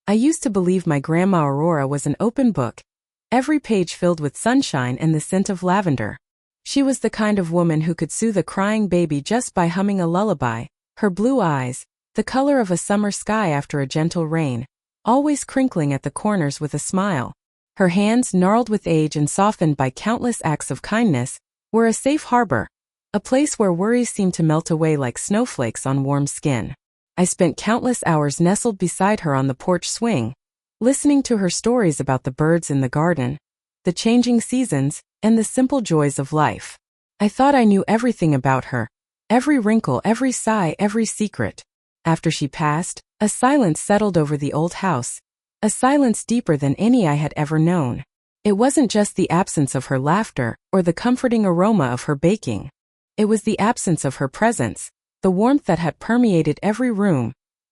I used to believe my Grandma Aurora was an open book, every page filled with sunshine and the scent of lavender. She was the kind of woman who could soothe a crying baby just by humming a lullaby, her blue eyes, the color of a summer sky after a gentle rain, always crinkling at the corners with a smile. Her hands, gnarled with age and softened by countless acts of kindness, were a safe harbor, a place where worries seemed to melt away like snowflakes on warm skin. I spent countless hours nestled beside her on the porch swing, listening to her stories about the birds in the garden, the changing seasons, and the simple joys of life. I thought I knew everything about her, every wrinkle, every sigh, every secret. After she passed, a silence settled over the old house, a silence deeper than any I had ever known. It wasn't just the absence of her laughter or the comforting aroma of her baking. It was the absence of her presence, the warmth that had permeated every room,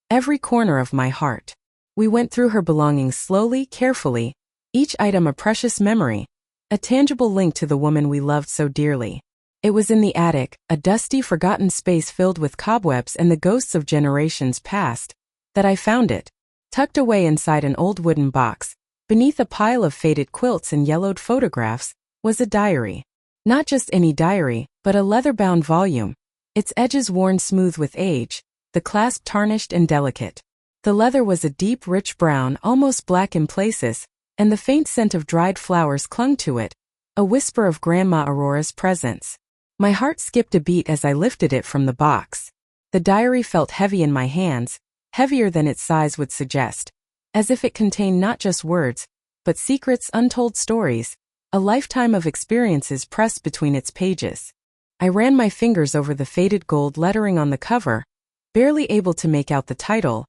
every corner of my heart. We went through her belongings slowly, carefully, each item a precious memory, a tangible link to the woman we loved so dearly. It was in the attic, a dusty, forgotten space filled with cobwebs and the ghosts of generations past, that I found it, tucked away inside an old wooden box. Beneath a pile of faded quilts and yellowed photographs was a diary. Not just any diary, but a leather-bound volume, its edges worn smooth with age, the clasp tarnished and delicate. The leather was a deep, rich brown, almost black in places, and the faint scent of dried flowers clung to it, a whisper of Grandma Aurora's presence. My heart skipped a beat as I lifted it from the box. The diary felt heavy in my hands, heavier than its size would suggest, as if it contained not just words, but secrets, untold stories, a lifetime of experiences pressed between its pages. I ran my fingers over the faded gold lettering on the cover, barely able to make out the title,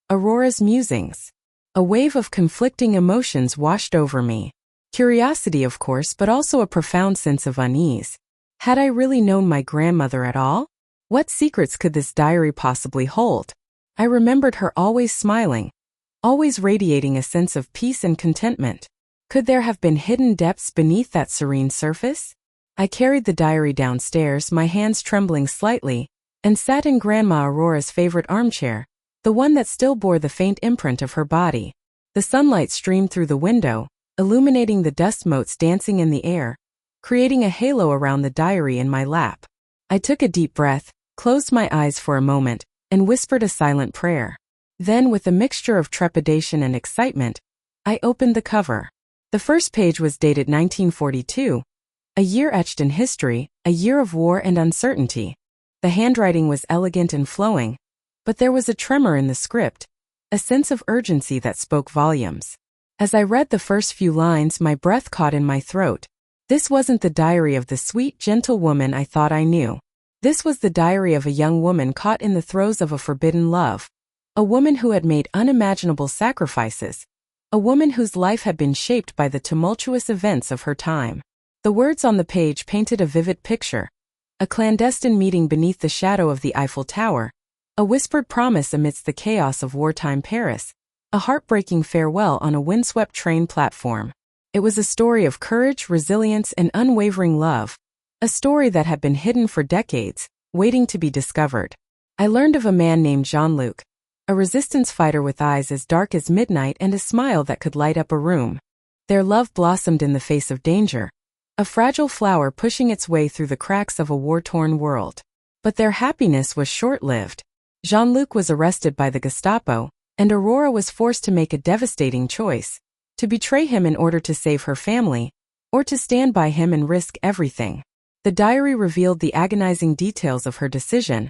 Aurora's Musings. A wave of conflicting emotions washed over me. Curiosity, of course, but also a profound sense of unease. Had I really known my grandmother at all? What secrets could this diary possibly hold? I remembered her always smiling, always radiating a sense of peace and contentment. Could there have been hidden depths beneath that serene surface? I carried the diary downstairs, my hands trembling slightly, and sat in Grandma Aurora's favorite armchair, the one that still bore the faint imprint of her body. The sunlight streamed through the window, illuminating the dust motes dancing in the air, creating a halo around the diary in my lap. I took a deep breath, closed my eyes for a moment, and whispered a silent prayer. Then, with a mixture of trepidation and excitement, I opened the cover. The first page was dated 1942, a year etched in history, a year of war and uncertainty. The handwriting was elegant and flowing, but there was a tremor in the script, a sense of urgency that spoke volumes. As I read the first few lines, my breath caught in my throat. This wasn't the diary of the sweet, gentle woman I thought I knew. This was the diary of a young woman caught in the throes of a forbidden love, a woman who had made unimaginable sacrifices, a woman whose life had been shaped by the tumultuous events of her time. The words on the page painted a vivid picture: a clandestine meeting beneath the shadow of the Eiffel Tower, a whispered promise amidst the chaos of wartime Paris, a heartbreaking farewell on a windswept train platform. It was a story of courage, resilience, and unwavering love, a story that had been hidden for decades, waiting to be discovered. I learned of a man named Jean-Luc, a resistance fighter with eyes as dark as midnight and a smile that could light up a room. Their love blossomed in the face of danger, a fragile flower pushing its way through the cracks of a war-torn world. But their happiness was short-lived. Jean-Luc was arrested by the Gestapo, and Aurora was forced to make a devastating choice: to betray him in order to save her family, or to stand by him and risk everything. The diary revealed the agonizing details of her decision,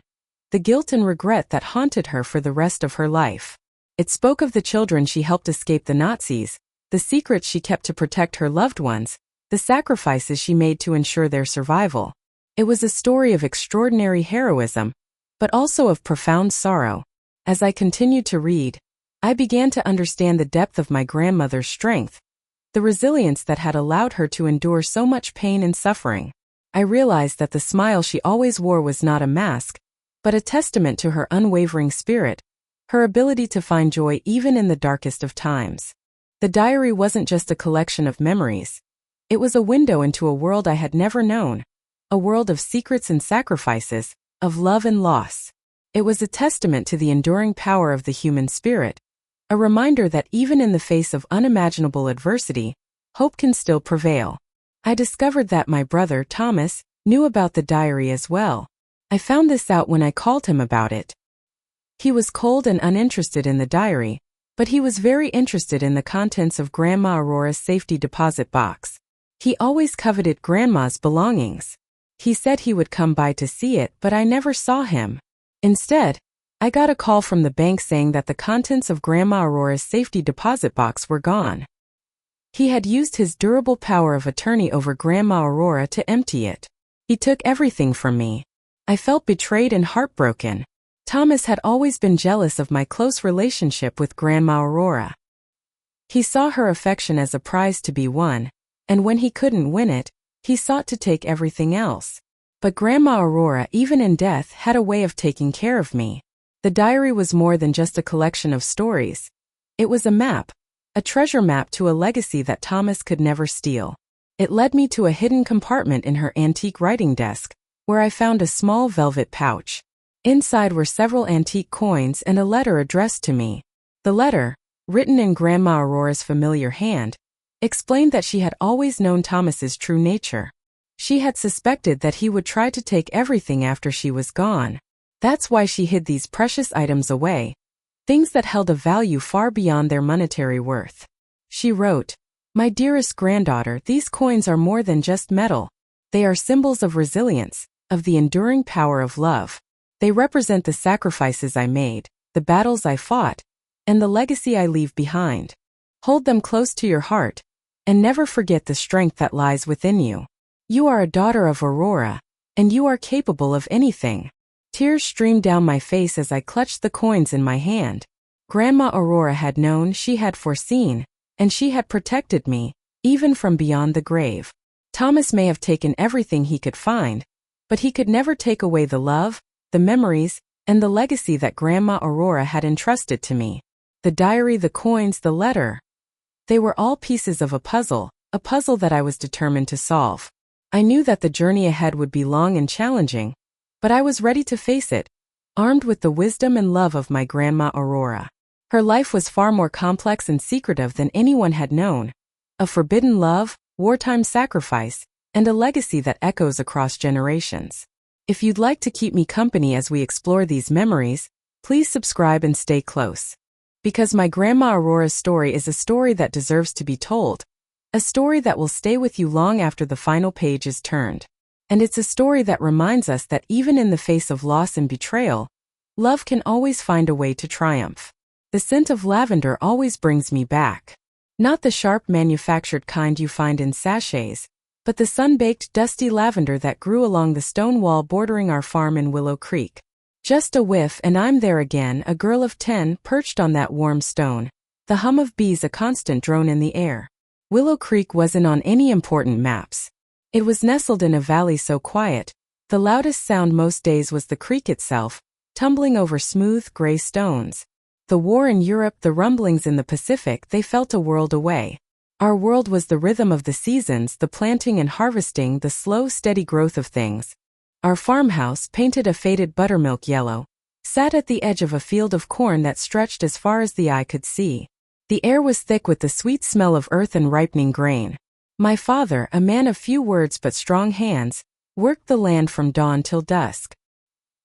the guilt and regret that haunted her for the rest of her life. It spoke of the children she helped escape the Nazis, the secrets she kept to protect her loved ones, the sacrifices she made to ensure their survival. It was a story of extraordinary heroism, but also of profound sorrow. As I continued to read, I began to understand the depth of my grandmother's strength, the resilience that had allowed her to endure so much pain and suffering. I realized that the smile she always wore was not a mask, but a testament to her unwavering spirit, her ability to find joy even in the darkest of times. The diary wasn't just a collection of memories. It was a window into a world I had never known, a world of secrets and sacrifices, of love and loss. It was a testament to the enduring power of the human spirit, A reminder that even in the face of unimaginable adversity, hope can still prevail. I discovered that my brother, Thomas, knew about the diary as well. I found this out when I called him about it. He was cold and uninterested in the diary, but he was very interested in the contents of Grandma Aurora's safety deposit box. He always coveted Grandma's belongings. He said he would come by to see it, but I never saw him. Instead, I got a call from the bank saying that the contents of Grandma Aurora's safety deposit box were gone. He had used his durable power of attorney over Grandma Aurora to empty it. He took everything from me. I felt betrayed and heartbroken. Thomas had always been jealous of my close relationship with Grandma Aurora. He saw her affection as a prize to be won, and when he couldn't win it, he sought to take everything else. But Grandma Aurora, even in death, had a way of taking care of me. The diary was more than just a collection of stories. It was a map, a treasure map to a legacy that Thomas could never steal. It led me to a hidden compartment in her antique writing desk, where I found a small velvet pouch. Inside were several antique coins and a letter addressed to me. The letter, written in Grandma Aurora's familiar hand, explained that she had always known Thomas's true nature. She had suspected that he would try to take everything after she was gone. That's why she hid these precious items away, things that held a value far beyond their monetary worth. She wrote, "My dearest granddaughter, these coins are more than just metal. They are symbols of resilience, of the enduring power of love. They represent the sacrifices I made, the battles I fought, and the legacy I leave behind. Hold them close to your heart, and never forget the strength that lies within you. You are a daughter of Aurora, and you are capable of anything." Tears streamed down my face as I clutched the coins in my hand. Grandma Aurora had known, she had foreseen, and she had protected me, even from beyond the grave. Thomas may have taken everything he could find, but he could never take away the love, the memories, and the legacy that Grandma Aurora had entrusted to me. The diary, the coins, the letter. They were all pieces of a puzzle that I was determined to solve. I knew that the journey ahead would be long and challenging, but I was ready to face it, armed with the wisdom and love of my Grandma Aurora. Her life was far more complex and secretive than anyone had known. A forbidden love, wartime sacrifice, and a legacy that echoes across generations. If you'd like to keep me company as we explore these memories, please subscribe and stay close. Because my Grandma Aurora's story is a story that deserves to be told, a story that will stay with you long after the final page is turned. And it's a story that reminds us that even in the face of loss and betrayal, love can always find a way to triumph. The scent of lavender always brings me back. Not the sharp manufactured kind you find in sachets, but the sun-baked dusty lavender that grew along the stone wall bordering our farm in Willow Creek. Just a whiff and I'm there again, a girl of 10 perched on that warm stone, the hum of bees a constant drone in the air. Willow Creek wasn't on any important maps. It was nestled in a valley so quiet, the loudest sound most days was the creek itself, tumbling over smooth, gray stones. The war in Europe, the rumblings in the Pacific, they felt a world away. Our world was the rhythm of the seasons, the planting and harvesting, the slow, steady growth of things. Our farmhouse, painted a faded buttermilk yellow, sat at the edge of a field of corn that stretched as far as the eye could see. The air was thick with the sweet smell of earth and ripening grain. My father, a man of few words but strong hands, worked the land from dawn till dusk.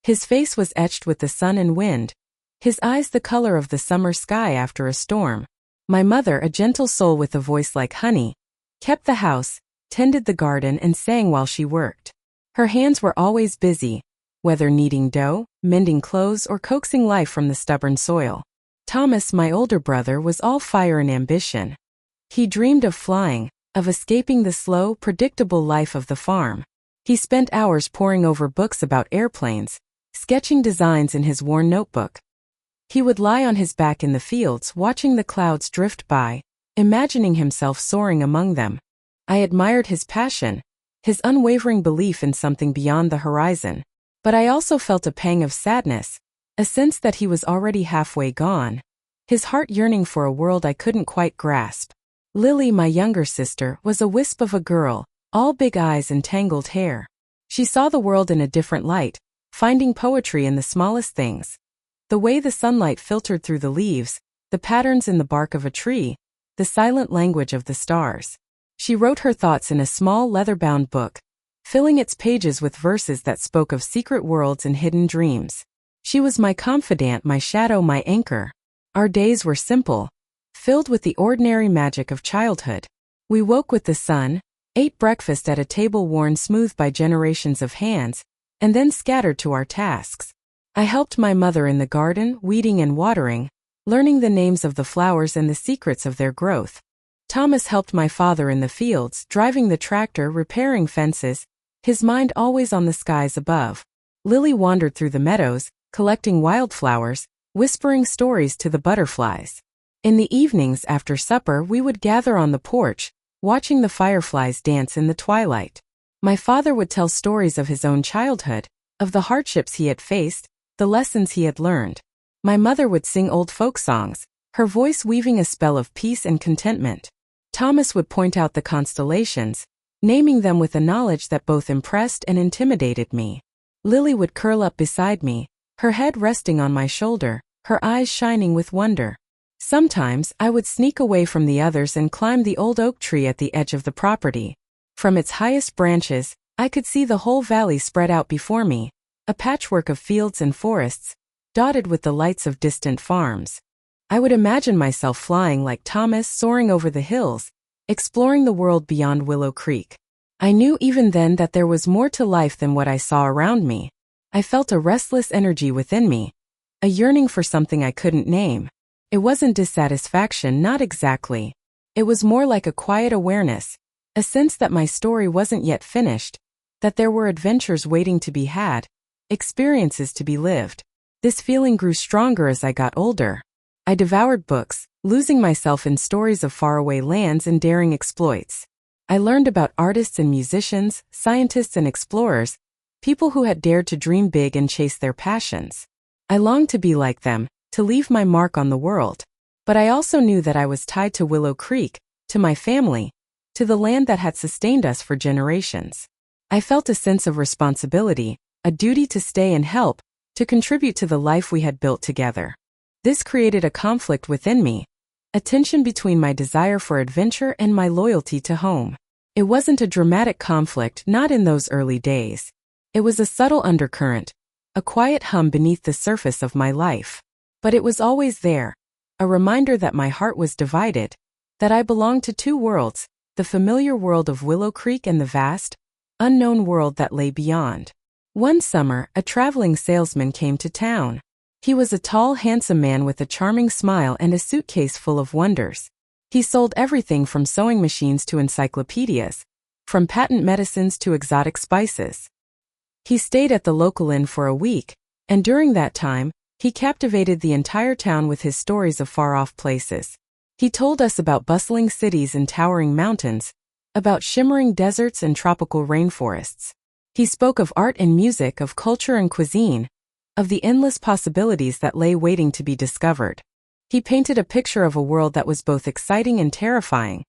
His face was etched with the sun and wind, his eyes the color of the summer sky after a storm. My mother, a gentle soul with a voice like honey, kept the house, tended the garden and sang while she worked. Her hands were always busy, whether kneading dough, mending clothes or coaxing life from the stubborn soil. Thomas, my older brother, was all fire and ambition. He dreamed of flying, of escaping the slow, predictable life of the farm. He spent hours poring over books about airplanes, sketching designs in his worn notebook. He would lie on his back in the fields watching the clouds drift by, imagining himself soaring among them. I admired his passion, his unwavering belief in something beyond the horizon. But I also felt a pang of sadness, a sense that he was already halfway gone, his heart yearning for a world I couldn't quite grasp. Lily, my younger sister, was a wisp of a girl, all big eyes and tangled hair. She saw the world in a different light, finding poetry in the smallest things. The way the sunlight filtered through the leaves, the patterns in the bark of a tree, the silent language of the stars. She wrote her thoughts in a small leather-bound book, filling its pages with verses that spoke of secret worlds and hidden dreams. She was my confidant, my shadow, my anchor. Our days were simple, filled with the ordinary magic of childhood. We woke with the sun, ate breakfast at a table worn smooth by generations of hands, and then scattered to our tasks. I helped my mother in the garden, weeding and watering, learning the names of the flowers and the secrets of their growth. Thomas helped my father in the fields, driving the tractor, repairing fences, his mind always on the skies above. Lily wandered through the meadows, collecting wildflowers, whispering stories to the butterflies. In the evenings after supper we would gather on the porch, watching the fireflies dance in the twilight. My father would tell stories of his own childhood, of the hardships he had faced, the lessons he had learned. My mother would sing old folk songs, her voice weaving a spell of peace and contentment. Thomas would point out the constellations, naming them with a knowledge that both impressed and intimidated me. Lily would curl up beside me, her head resting on my shoulder, her eyes shining with wonder. Sometimes I would sneak away from the others and climb the old oak tree at the edge of the property. From its highest branches, I could see the whole valley spread out before me, a patchwork of fields and forests, dotted with the lights of distant farms. I would imagine myself flying like Thomas, soaring over the hills, exploring the world beyond Willow Creek. I knew even then that there was more to life than what I saw around me. I felt a restless energy within me, a yearning for something I couldn't name. It wasn't dissatisfaction, not exactly. It was more like a quiet awareness, a sense that my story wasn't yet finished, that there were adventures waiting to be had, experiences to be lived. This feeling grew stronger as I got older. I devoured books, losing myself in stories of faraway lands and daring exploits. I learned about artists and musicians, scientists and explorers, people who had dared to dream big and chase their passions. I longed to be like them, to leave my mark on the world. But I also knew that I was tied to Willow Creek, to my family, to the land that had sustained us for generations. I felt a sense of responsibility, a duty to stay and help, to contribute to the life we had built together. This created a conflict within me, a tension between my desire for adventure and my loyalty to home. It wasn't a dramatic conflict, not in those early days. It was a subtle undercurrent, a quiet hum beneath the surface of my life. But it was always there, a reminder that my heart was divided, that I belonged to two worlds, the familiar world of Willow Creek and the vast, unknown world that lay beyond. One summer, a traveling salesman came to town. He was a tall, handsome man with a charming smile and a suitcase full of wonders. He sold everything from sewing machines to encyclopedias, from patent medicines to exotic spices. He stayed at the local inn for a week, and during that time, he captivated the entire town with his stories of far-off places. He told us about bustling cities and towering mountains, about shimmering deserts and tropical rainforests. He spoke of art and music, of culture and cuisine, of the endless possibilities that lay waiting to be discovered. He painted a picture of a world that was both exciting and terrifying,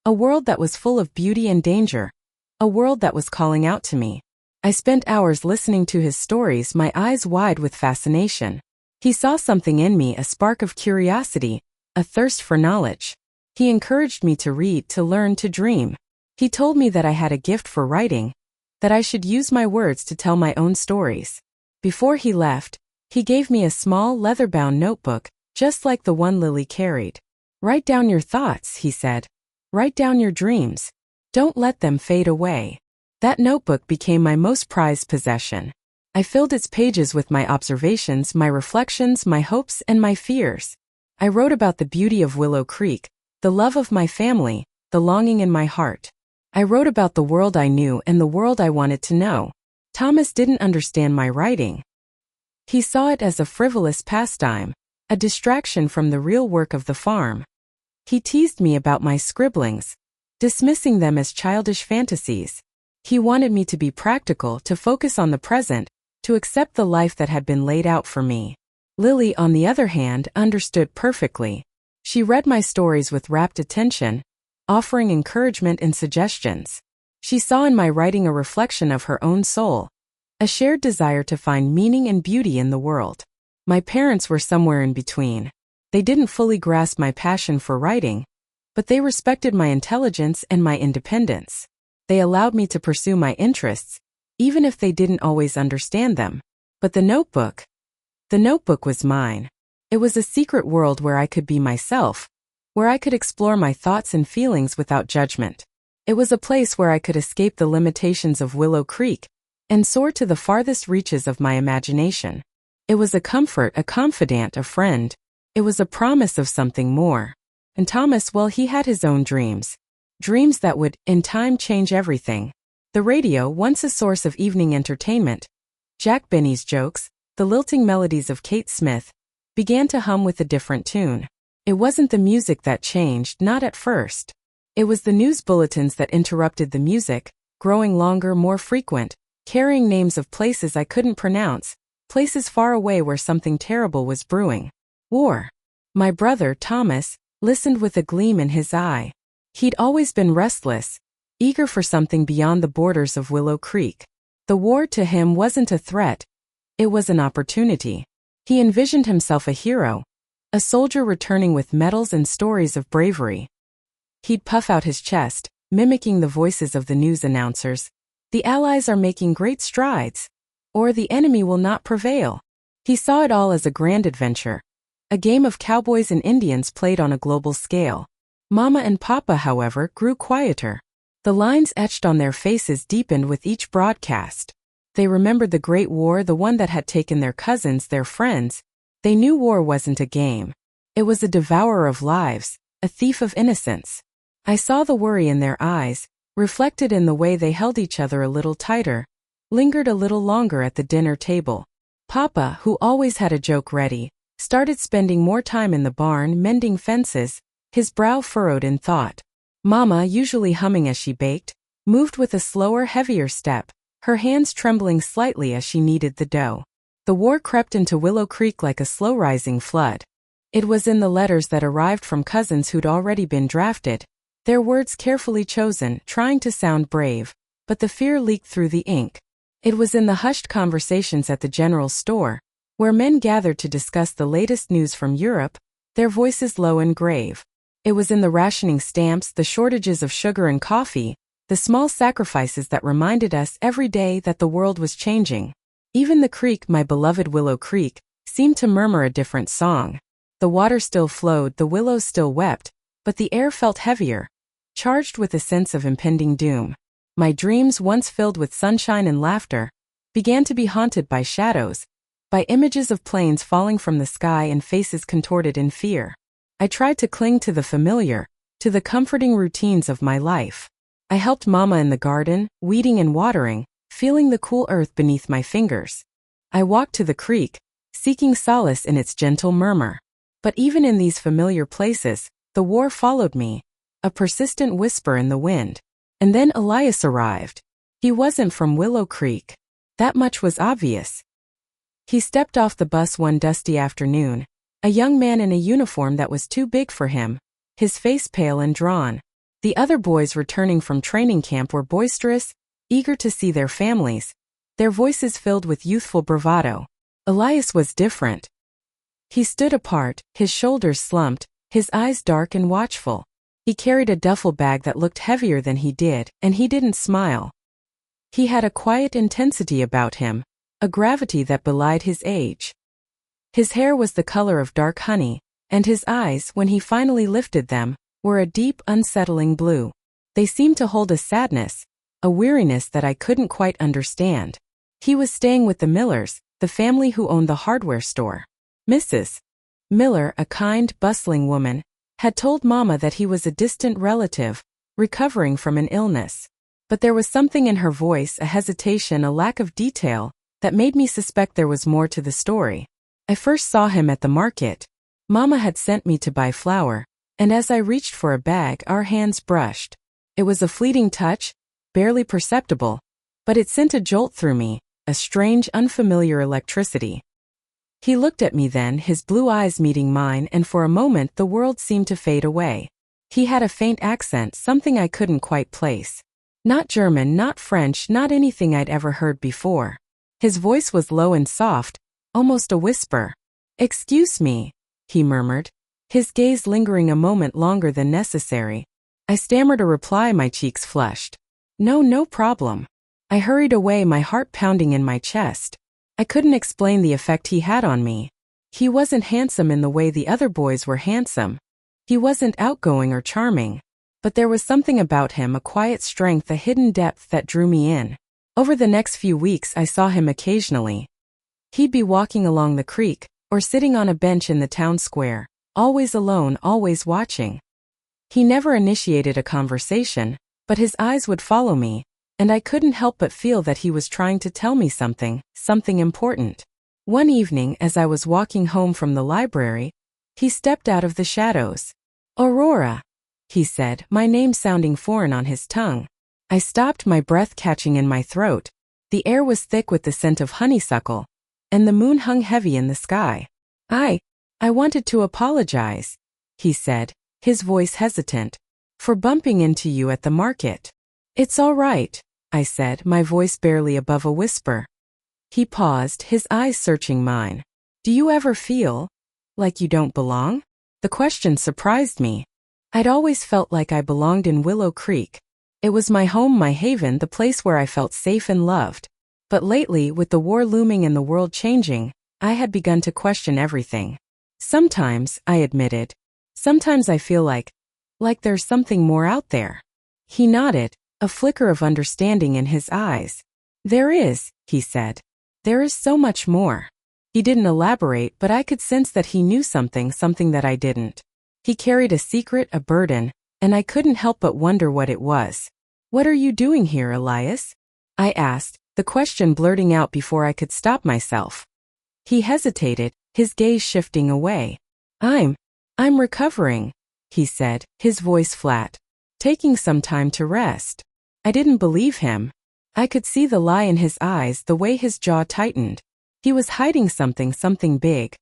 a world that was full of beauty and danger, a world that was calling out to me. I spent hours listening to his stories, my eyes wide with fascination. He saw something in me, a spark of curiosity, a thirst for knowledge. He encouraged me to read, to learn, to dream. He told me that I had a gift for writing, that I should use my words to tell my own stories. Before he left, he gave me a small leather-bound notebook, just like the one Lily carried. "Write down your thoughts," he said. "Write down your dreams. Don't let them fade away." That notebook became my most prized possession. I filled its pages with my observations, my reflections, my hopes, and my fears. I wrote about the beauty of Willow Creek, the love of my family, the longing in my heart. I wrote about the world I knew and the world I wanted to know. Thomas didn't understand my writing. He saw it as a frivolous pastime, a distraction from the real work of the farm. He teased me about my scribblings, dismissing them as childish fantasies. He wanted me to be practical, to focus on the present, to accept the life that had been laid out for me. Lily, on the other hand, understood perfectly. She read my stories with rapt attention, offering encouragement and suggestions. She saw in my writing a reflection of her own soul, a shared desire to find meaning and beauty in the world. My parents were somewhere in between. They didn't fully grasp my passion for writing, but they respected my intelligence and my independence. They allowed me to pursue my interests, even if they didn't always understand them. But the notebook was mine. It was a secret world where I could be myself, where I could explore my thoughts and feelings without judgment. It was a place where I could escape the limitations of Willow Creek and soar to the farthest reaches of my imagination. It was a comfort, a confidant, a friend. It was a promise of something more. And Thomas, well, he had his own dreams. Dreams that would, in time, change everything. The radio, once a source of evening entertainment, Jack Benny's jokes, the lilting melodies of Kate Smith, began to hum with a different tune. It wasn't the music that changed, not at first. It was the news bulletins that interrupted the music, growing longer, more frequent, carrying names of places I couldn't pronounce, places far away where something terrible was brewing. War. My brother, Thomas, listened with a gleam in his eye. He'd always been restless, eager for something beyond the borders of Willow Creek. The war to him wasn't a threat, it was an opportunity. He envisioned himself a hero, a soldier returning with medals and stories of bravery. He'd puff out his chest, mimicking the voices of the news announcers. The Allies are making great strides, or the enemy will not prevail. He saw it all as a grand adventure, a game of cowboys and Indians played on a global scale. Mama and Papa, however, grew quieter. The lines etched on their faces deepened with each broadcast. They remembered the Great War, the one that had taken their cousins, their friends. They knew war wasn't a game. It was a devourer of lives, a thief of innocence. I saw the worry in their eyes, reflected in the way they held each other a little tighter, lingered a little longer at the dinner table. Papa, who always had a joke ready, started spending more time in the barn mending fences, his brow furrowed in thought. Mama, usually humming as she baked, moved with a slower, heavier step, her hands trembling slightly as she kneaded the dough. The war crept into Willow Creek like a slow-rising flood. It was in the letters that arrived from cousins who'd already been drafted, their words carefully chosen, trying to sound brave, but the fear leaked through the ink. It was in the hushed conversations at the general store, where men gathered to discuss the latest news from Europe, their voices low and grave. It was in the rationing stamps, the shortages of sugar and coffee, the small sacrifices that reminded us every day that the world was changing. Even the creek, my beloved Willow Creek, seemed to murmur a different song. The water still flowed, the willows still wept, but the air felt heavier, charged with a sense of impending doom. My dreams, once filled with sunshine and laughter, began to be haunted by shadows, by images of planes falling from the sky and faces contorted in fear. I tried to cling to the familiar, to the comforting routines of my life. I helped Mama in the garden, weeding and watering, feeling the cool earth beneath my fingers. I walked to the creek, seeking solace in its gentle murmur. But even in these familiar places, the war followed me, a persistent whisper in the wind. And then Elias arrived. He wasn't from Willow Creek. That much was obvious. He stepped off the bus one dusty afternoon, a young man in a uniform that was too big for him, his face pale and drawn. The other boys returning from training camp were boisterous, eager to see their families, their voices filled with youthful bravado. Elias was different. He stood apart, his shoulders slumped, his eyes dark and watchful. He carried a duffel bag that looked heavier than he did, and he didn't smile. He had a quiet intensity about him, a gravity that belied his age. His hair was the color of dark honey, and his eyes, when he finally lifted them, were a deep, unsettling blue. They seemed to hold a sadness, a weariness that I couldn't quite understand. He was staying with the Millers, the family who owned the hardware store. Mrs. Miller, a kind, bustling woman, had told Mama that he was a distant relative, recovering from an illness. But there was something in her voice, a hesitation, a lack of detail, that made me suspect there was more to the story. I first saw him at the market. Mama had sent me to buy flour, and as I reached for a bag, our hands brushed. It was a fleeting touch, barely perceptible, but it sent a jolt through me, a strange, unfamiliar electricity. He looked at me then, his blue eyes meeting mine, and for a moment the world seemed to fade away. He had a faint accent, something I couldn't quite place. Not German, not French, not anything I'd ever heard before. His voice was low and soft, almost a whisper. "Excuse me," he murmured. his gaze lingering a moment longer than necessary. I stammered a reply, my cheeks flushed. No problem. I hurried away, my heart pounding in my chest. I couldn't explain the effect he had on me. He wasn't handsome in the way the other boys were handsome. He wasn't outgoing or charming. But there was something about him, a quiet strength, a hidden depth that drew me in. Over the next few weeks I saw him occasionally. He'd be walking along the creek, or sitting on a bench in the town square, always alone, always watching. He never initiated a conversation, but his eyes would follow me, and I couldn't help but feel that he was trying to tell me something important. One evening, as I was walking home from the library, he stepped out of the shadows. "Aurora," he said, my name sounding foreign on his tongue. I stopped, my breath catching in my throat. The air was thick with the scent of honeysuckle, and the moon hung heavy in the sky. I wanted to apologize," he said, his voice hesitant, "for bumping into you at the market." "It's all right," I said, my voice barely above a whisper. He paused, his eyes searching mine. "Do you ever feel like you don't belong?" The question surprised me. I'd always felt like I belonged in Willow Creek. It was my home, my haven, the place where I felt safe and loved. But lately, with the war looming and the world changing, I had begun to question everything. "Sometimes," I admitted. "Sometimes I feel like there's something more out there." He nodded, a flicker of understanding in his eyes. "There is," he said. "There is so much more." He didn't elaborate, but I could sense that he knew something that I didn't. He carried a secret, a burden, and I couldn't help but wonder what it was. "What are you doing here, Elias?" I asked, the question blurting out before I could stop myself. He hesitated, his gaze shifting away. I'm recovering," he said, his voice flat. "Taking some time to rest." I didn't believe him. I could see the lie in his eyes, the way his jaw tightened. He was hiding something big.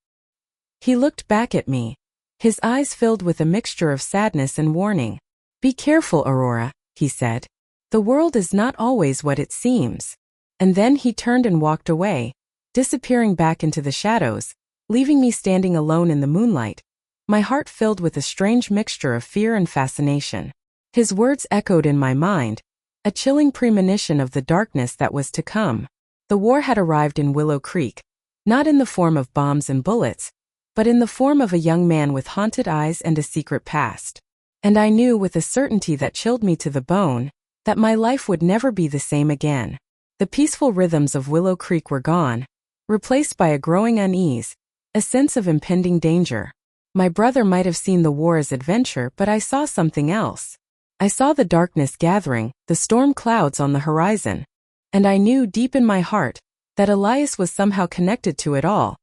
He looked back at me, his eyes filled with a mixture of sadness and warning. "Be careful, Aurora," he said. "The world is not always what it seems." And then he turned and walked away, disappearing back into the shadows, leaving me standing alone in the moonlight, my heart filled with a strange mixture of fear and fascination. His words echoed in my mind, a chilling premonition of the darkness that was to come. The war had arrived in Willow Creek, not in the form of bombs and bullets, but in the form of a young man with haunted eyes and a secret past. And I knew with a certainty that chilled me to the bone, that my life would never be the same again. The peaceful rhythms of Willow Creek were gone, replaced by a growing unease, a sense of impending danger. My brother might have seen the war as adventure, but I saw something else. I saw the darkness gathering, the storm clouds on the horizon. And I knew deep in my heart that Elias was somehow connected to it all,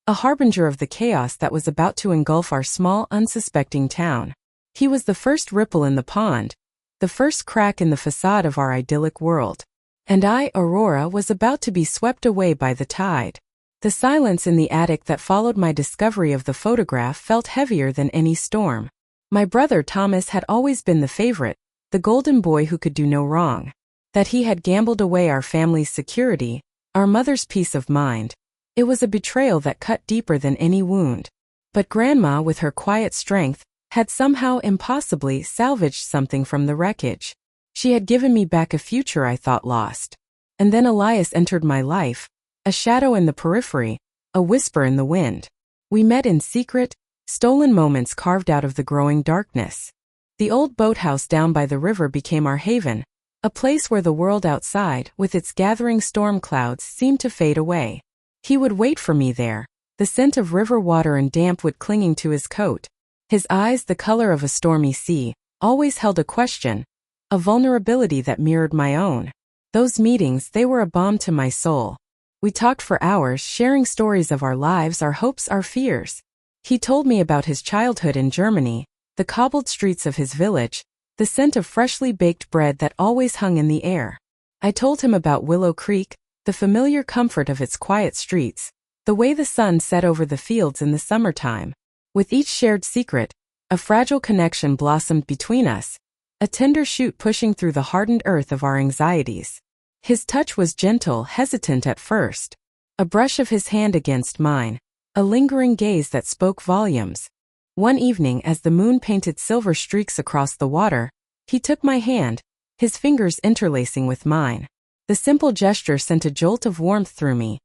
a harbinger of the chaos that was about to engulf our small, unsuspecting town. He was the first ripple in the pond, the first crack in the facade of our idyllic world. And I, Aurora, was about to be swept away by the tide. The silence in the attic that followed my discovery of the photograph felt heavier than any storm. My brother Thomas had always been the favorite, the golden boy who could do no wrong. That he had gambled away our family's security, our mother's peace of mind. It was a betrayal that cut deeper than any wound. But Grandma, with her quiet strength, had somehow impossibly salvaged something from the wreckage. She had given me back a future I thought lost. And then Elias entered my life, a shadow in the periphery, a whisper in the wind. We met in secret, stolen moments carved out of the growing darkness. The old boathouse down by the river became our haven, a place where the world outside, with its gathering storm clouds, seemed to fade away. He would wait for me there, the scent of river water and damp wood clinging to his coat. His eyes, the color of a stormy sea, always held a question, a vulnerability that mirrored my own. Those meetings, they were a balm to my soul. We talked for hours, sharing stories of our lives, our hopes, our fears. He told me about his childhood in Germany, the cobbled streets of his village, the scent of freshly baked bread that always hung in the air. I told him about Willow Creek, the familiar comfort of its quiet streets, the way the sun set over the fields in the summertime. With each shared secret, a fragile connection blossomed between us, a tender shoot pushing through the hardened earth of our anxieties. His touch was gentle, hesitant at first. A brush of his hand against mine, a lingering gaze that spoke volumes. One evening, as the moon painted silver streaks across the water, he took my hand, his fingers interlacing with mine. The simple gesture sent a jolt of warmth through me,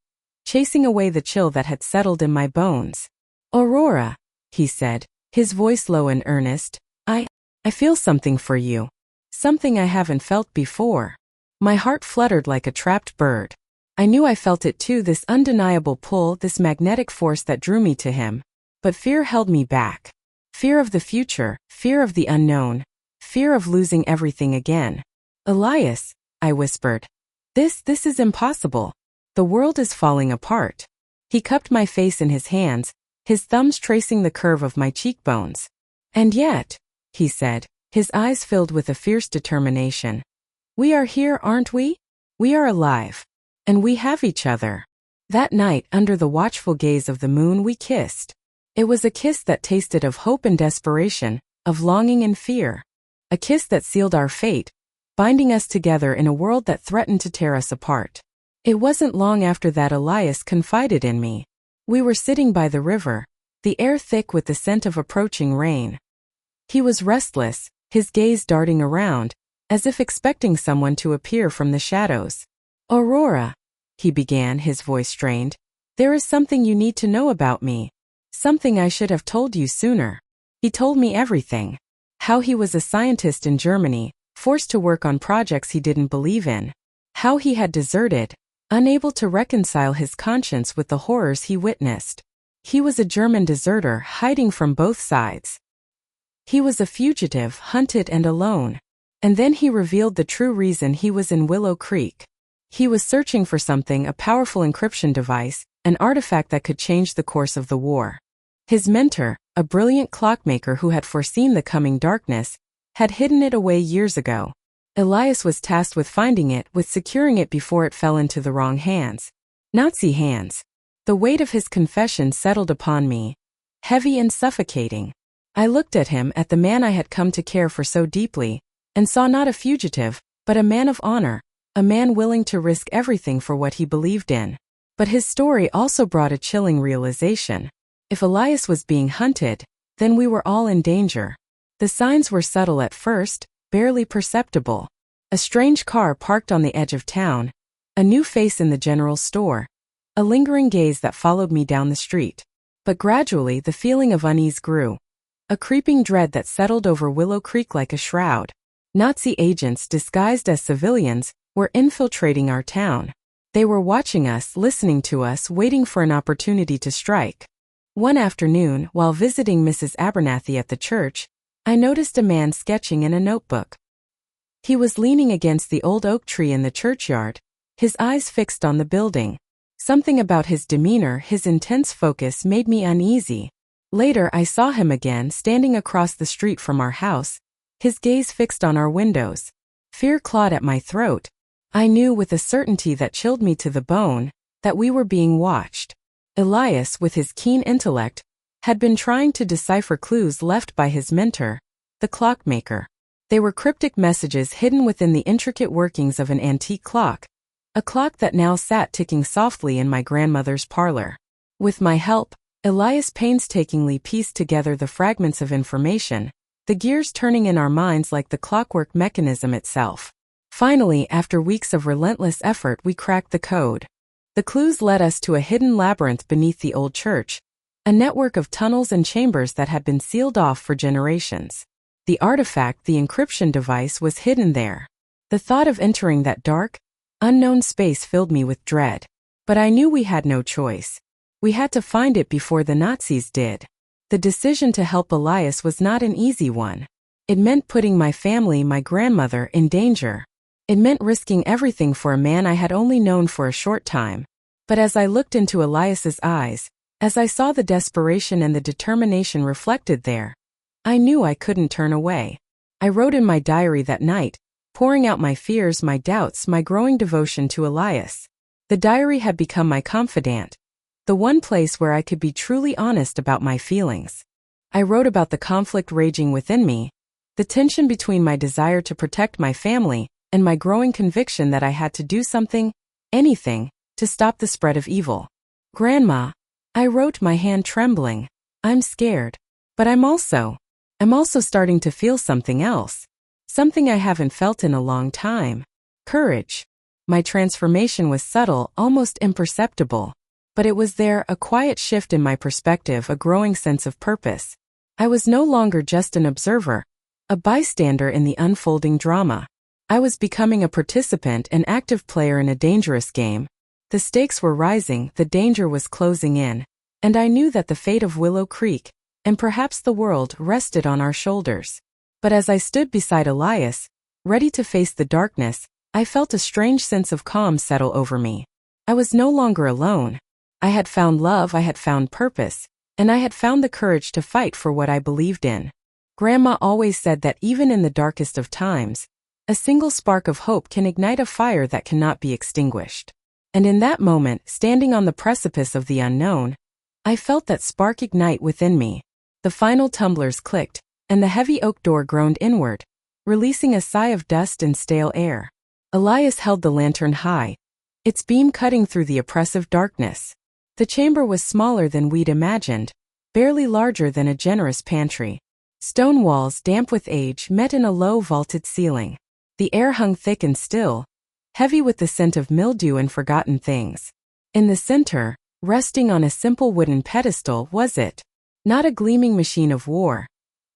chasing away the chill that had settled in my bones. "Aurora," he said, his voice low and earnest, I feel something for you. Something I haven't felt before." My heart fluttered like a trapped bird. I knew I felt it too, this undeniable pull, this magnetic force that drew me to him. But fear held me back. Fear of the future, fear of the unknown, fear of losing everything again. "Elias," I whispered. This is impossible. The world is falling apart." He cupped my face in his hands, his thumbs tracing the curve of my cheekbones. "And yet," he said, his eyes filled with a fierce determination, "we are here, aren't we? We are alive. And we have each other." That night, under the watchful gaze of the moon, we kissed. It was a kiss that tasted of hope and desperation, of longing and fear. A kiss that sealed our fate, binding us together in a world that threatened to tear us apart. It wasn't long after that Elias confided in me. We were sitting by the river, the air thick with the scent of approaching rain. He was restless, his gaze darting around, as if expecting someone to appear from the shadows. "Aurora," he began, his voice strained, "there is something you need to know about me. Something I should have told you sooner." He told me everything. How he was a scientist in Germany, forced to work on projects he didn't believe in. How he had deserted, unable to reconcile his conscience with the horrors he witnessed. He was a German deserter, hiding from both sides. He was a fugitive, hunted and alone. And then he revealed the true reason he was in Willow Creek. He was searching for something, a powerful encryption device, an artifact that could change the course of the war. His mentor, a brilliant clockmaker who had foreseen the coming darkness, had hidden it away years ago. Elias was tasked with finding it, with securing it before it fell into the wrong hands. Nazi hands. The weight of his confession settled upon me, heavy and suffocating. I looked at him, at the man I had come to care for so deeply, and saw not a fugitive, but a man of honor, a man willing to risk everything for what he believed in. But his story also brought a chilling realization. If Elias was being hunted, then we were all in danger. The signs were subtle at first, barely perceptible. A strange car parked on the edge of town, a new face in the general store, a lingering gaze that followed me down the street. But gradually the feeling of unease grew. A creeping dread that settled over Willow Creek like a shroud. Nazi agents disguised as civilians were infiltrating our town. They were watching us, listening to us, waiting for an opportunity to strike. One afternoon, while visiting Mrs. Abernathy at the church, I noticed a man sketching in a notebook. He was leaning against the old oak tree in the churchyard, his eyes fixed on the building. Something about his demeanor, his intense focus, made me uneasy. Later I saw him again, standing across the street from our house, his gaze fixed on our windows. Fear clawed at my throat. I knew with a certainty that chilled me to the bone, that we were being watched. Elias, with his keen intellect, had been trying to decipher clues left by his mentor, the clockmaker. They were cryptic messages hidden within the intricate workings of an antique clock, a clock that now sat ticking softly in my grandmother's parlor. With my help, Elias painstakingly pieced together the fragments of information, the gears turning in our minds like the clockwork mechanism itself. Finally, after weeks of relentless effort, we cracked the code. The clues led us to a hidden labyrinth beneath the old church, a network of tunnels and chambers that had been sealed off for generations. The artifact, the encryption device, was hidden there. The thought of entering that dark, unknown space filled me with dread. But I knew we had no choice. We had to find it before the Nazis did. The decision to help Elias was not an easy one. It meant putting my family, my grandmother, in danger. It meant risking everything for a man I had only known for a short time. But as I looked into Elias's eyes, as I saw the desperation and the determination reflected there, I knew I couldn't turn away. I wrote in my diary that night, pouring out my fears, my doubts, my growing devotion to Elias. The diary had become my confidant, the one place where I could be truly honest about my feelings. I wrote about the conflict raging within me, the tension between my desire to protect my family and my growing conviction that I had to do something, anything, to stop the spread of evil. "Grandma," I wrote, my hand trembling, "I'm scared. But I'm also starting to feel something else. Something I haven't felt in a long time. Courage. My transformation was subtle, almost imperceptible. But it was there, a quiet shift in my perspective, a growing sense of purpose. I was no longer just an observer, a bystander in the unfolding drama. I was becoming a participant, an active player in a dangerous game. The stakes were rising, the danger was closing in, and I knew that the fate of Willow Creek, and perhaps the world, rested on our shoulders. But as I stood beside Elias, ready to face the darkness, I felt a strange sense of calm settle over me. I was no longer alone. I had found love, I had found purpose, and I had found the courage to fight for what I believed in. Grandma always said that even in the darkest of times, a single spark of hope can ignite a fire that cannot be extinguished. And in that moment, standing on the precipice of the unknown, I felt that spark ignite within me. The final tumblers clicked, and the heavy oak door groaned inward, releasing a sigh of dust and stale air. Elias held the lantern high, its beam cutting through the oppressive darkness. The chamber was smaller than we'd imagined, barely larger than a generous pantry. Stone walls, damp with age, met in a low vaulted ceiling. The air hung thick and still, heavy with the scent of mildew and forgotten things. In the center, resting on a simple wooden pedestal, was it. Not a gleaming machine of war,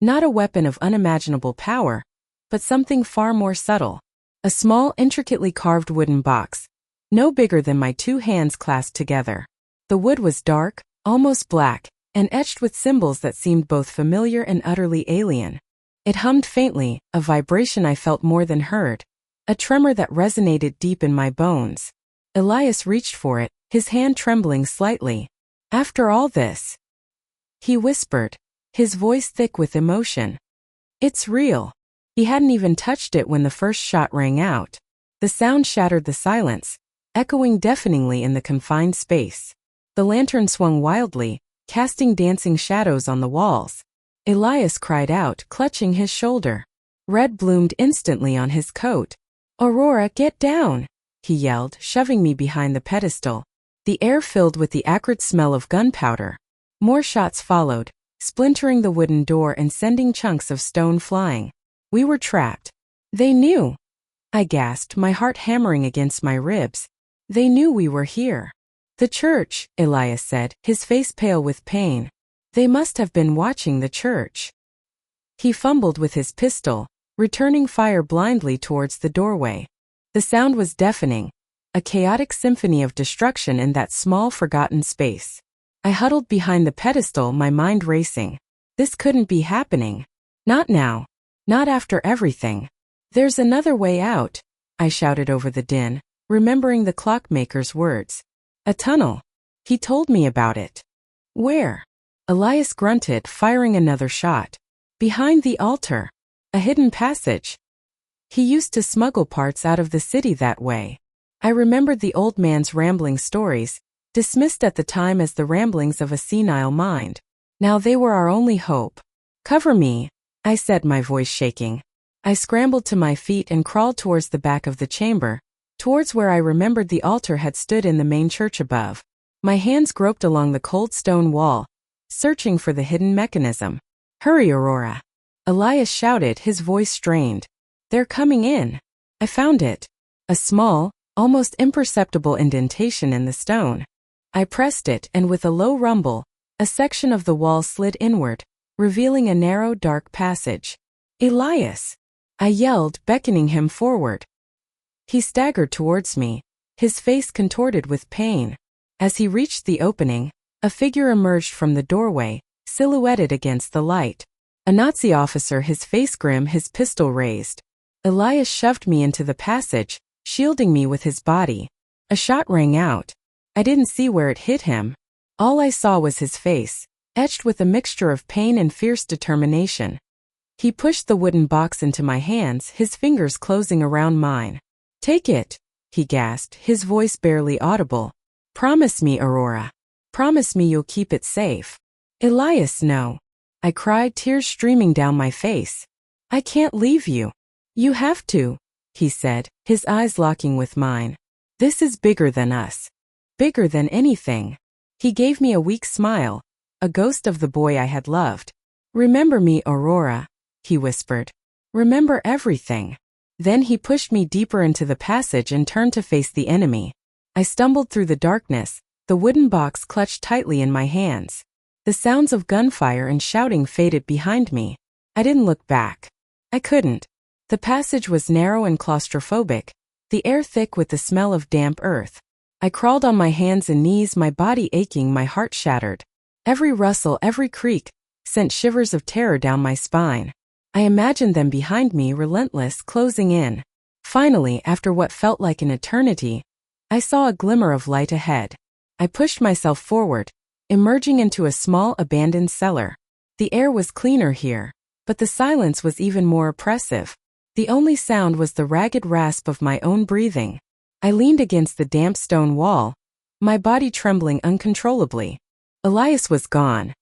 not a weapon of unimaginable power, but something far more subtle. A small, intricately carved wooden box, no bigger than my two hands clasped together. The wood was dark, almost black, and etched with symbols that seemed both familiar and utterly alien. It hummed faintly, a vibration I felt more than heard, a tremor that resonated deep in my bones. Elias reached for it, his hand trembling slightly. "After all this," he whispered, his voice thick with emotion. "It's real." He hadn't even touched it when the first shot rang out. The sound shattered the silence, echoing deafeningly in the confined space. The lantern swung wildly, casting dancing shadows on the walls. Elias cried out, clutching his shoulder. Red bloomed instantly on his coat. "Aurora, get down!" he yelled, shoving me behind the pedestal. The air filled with the acrid smell of gunpowder. More shots followed, splintering the wooden door and sending chunks of stone flying. We were trapped. "They knew," I gasped, my heart hammering against my ribs. "They knew we were here." "The church," Elias said, his face pale with pain. "They must have been watching the church." He fumbled with his pistol, returning fire blindly towards the doorway. The sound was deafening, a chaotic symphony of destruction in that small forgotten space. I huddled behind the pedestal, my mind racing. This couldn't be happening. Not now. Not after everything. "There's another way out," I shouted over the din, remembering the clockmaker's words. "A tunnel. He told me about it." "Where?" Elias grunted, firing another shot. "Behind the altar. A hidden passage. He used to smuggle parts out of the city that way." I remembered the old man's rambling stories, dismissed at the time as the ramblings of a senile mind. Now they were our only hope. "Cover me," I said, my voice shaking. I scrambled to my feet and crawled towards the back of the chamber, towards where I remembered the altar had stood in the main church above. My hands groped along the cold stone wall, searching for the hidden mechanism. "Hurry, Aurora!" Elias shouted, his voice strained. "They're coming in." I found it. A small, almost imperceptible indentation in the stone. I pressed it, and with a low rumble, a section of the wall slid inward, revealing a narrow, dark passage. "Elias!" I yelled, beckoning him forward. He staggered towards me, his face contorted with pain. As he reached the opening, a figure emerged from the doorway, silhouetted against the light. A Nazi officer, his face grim, his pistol raised. Elias shoved me into the passage, shielding me with his body. A shot rang out. I didn't see where it hit him. All I saw was his face, etched with a mixture of pain and fierce determination. He pushed the wooden box into my hands, his fingers closing around mine. "Take it," he gasped, his voice barely audible. "Promise me, Aurora. Promise me you'll keep it safe." "Elias, no," I cried, tears streaming down my face. "I can't leave you." "You have to," he said, his eyes locking with mine. "This is bigger than us. Bigger than anything." He gave me a weak smile, a ghost of the boy I had loved. "Remember me, Aurora," he whispered. "Remember everything." Then he pushed me deeper into the passage and turned to face the enemy. I stumbled through the darkness, the wooden box clutched tightly in my hands. The sounds of gunfire and shouting faded behind me. I didn't look back. I couldn't. The passage was narrow and claustrophobic, the air thick with the smell of damp earth. I crawled on my hands and knees, my body aching, my heart shattered. Every rustle, every creak, sent shivers of terror down my spine. I imagined them behind me, relentless, closing in. Finally, after what felt like an eternity, I saw a glimmer of light ahead. I pushed myself forward, emerging into a small abandoned cellar. The air was cleaner here, but the silence was even more oppressive. The only sound was the ragged rasp of my own breathing. I leaned against the damp stone wall, my body trembling uncontrollably. Elias was gone.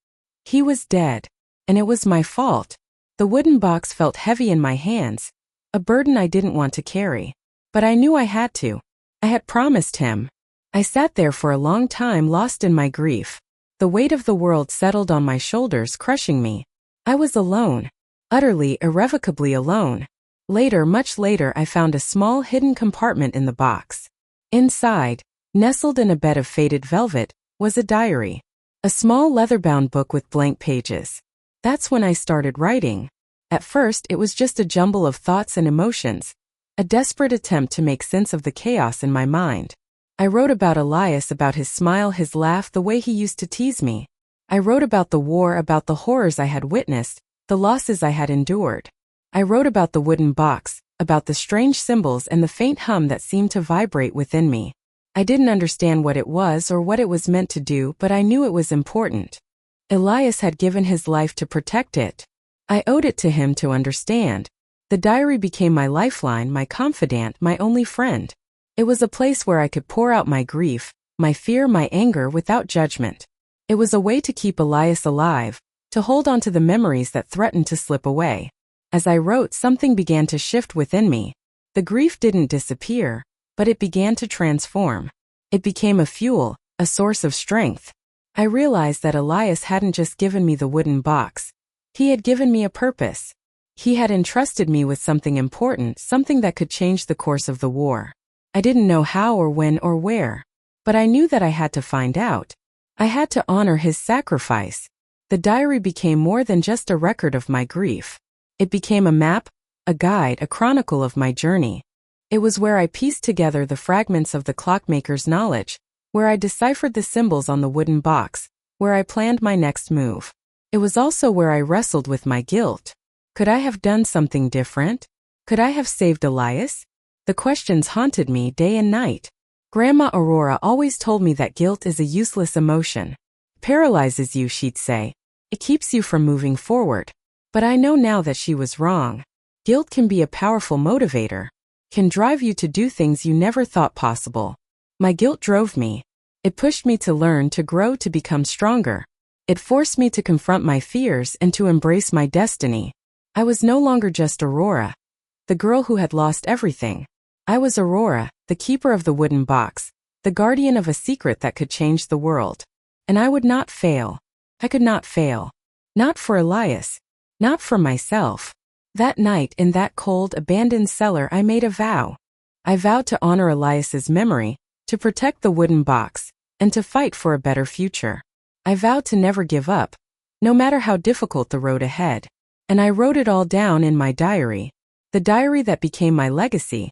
He was dead, and it was my fault. The wooden box felt heavy in my hands, a burden I didn't want to carry. But I knew I had to. I had promised him. I sat there for a long time, lost in my grief. The weight of the world settled on my shoulders, crushing me. I was alone. Utterly, irrevocably alone. Later, much later, I found a small hidden compartment in the box. Inside, nestled in a bed of faded velvet, was a diary. A small leather-bound book with blank pages. That's when I started writing. At first, it was just a jumble of thoughts and emotions, a desperate attempt to make sense of the chaos in my mind. I wrote about Elias, about his smile, his laugh, the way he used to tease me. I wrote about the war, about the horrors I had witnessed, the losses I had endured. I wrote about the wooden box, about the strange symbols and the faint hum that seemed to vibrate within me. I didn't understand what it was or what it was meant to do, but I knew it was important. Elias had given his life to protect it. I owed it to him to understand. The diary became my lifeline, my confidant, my only friend. It was a place where I could pour out my grief, my fear, my anger without judgment. It was a way to keep Elias alive, to hold on to the memories that threatened to slip away. As I wrote, something began to shift within me. The grief didn't disappear, but it began to transform. It became a fuel, a source of strength. I realized that Elias hadn't just given me the wooden box. He had given me a purpose. He had entrusted me with something important, something that could change the course of the war. I didn't know how or when or where, but I knew that I had to find out. I had to honor his sacrifice. The diary became more than just a record of my grief. It became a map, a guide, a chronicle of my journey. It was where I pieced together the fragments of the clockmaker's knowledge, where I deciphered the symbols on the wooden box, where I planned my next move. It was also where I wrestled with my guilt. Could I have done something different? Could I have saved Elias? The questions haunted me day and night. Grandma Aurora always told me that guilt is a useless emotion. Paralyzes you, she'd say. It keeps you from moving forward. But I know now that she was wrong. Guilt can be a powerful motivator, can drive you to do things you never thought possible. My guilt drove me. It pushed me to learn, to grow, to become stronger. It forced me to confront my fears and to embrace my destiny. I was no longer just Aurora, the girl who had lost everything. I was Aurora, the keeper of the wooden box, the guardian of a secret that could change the world. And I would not fail. I could not fail. Not for Elias. Not for myself. That night, in that cold, abandoned cellar, I made a vow. I vowed to honor Elias's memory, to protect the wooden box, and to fight for a better future. I vowed to never give up, no matter how difficult the road ahead. And I wrote it all down in my diary. The diary that became my legacy.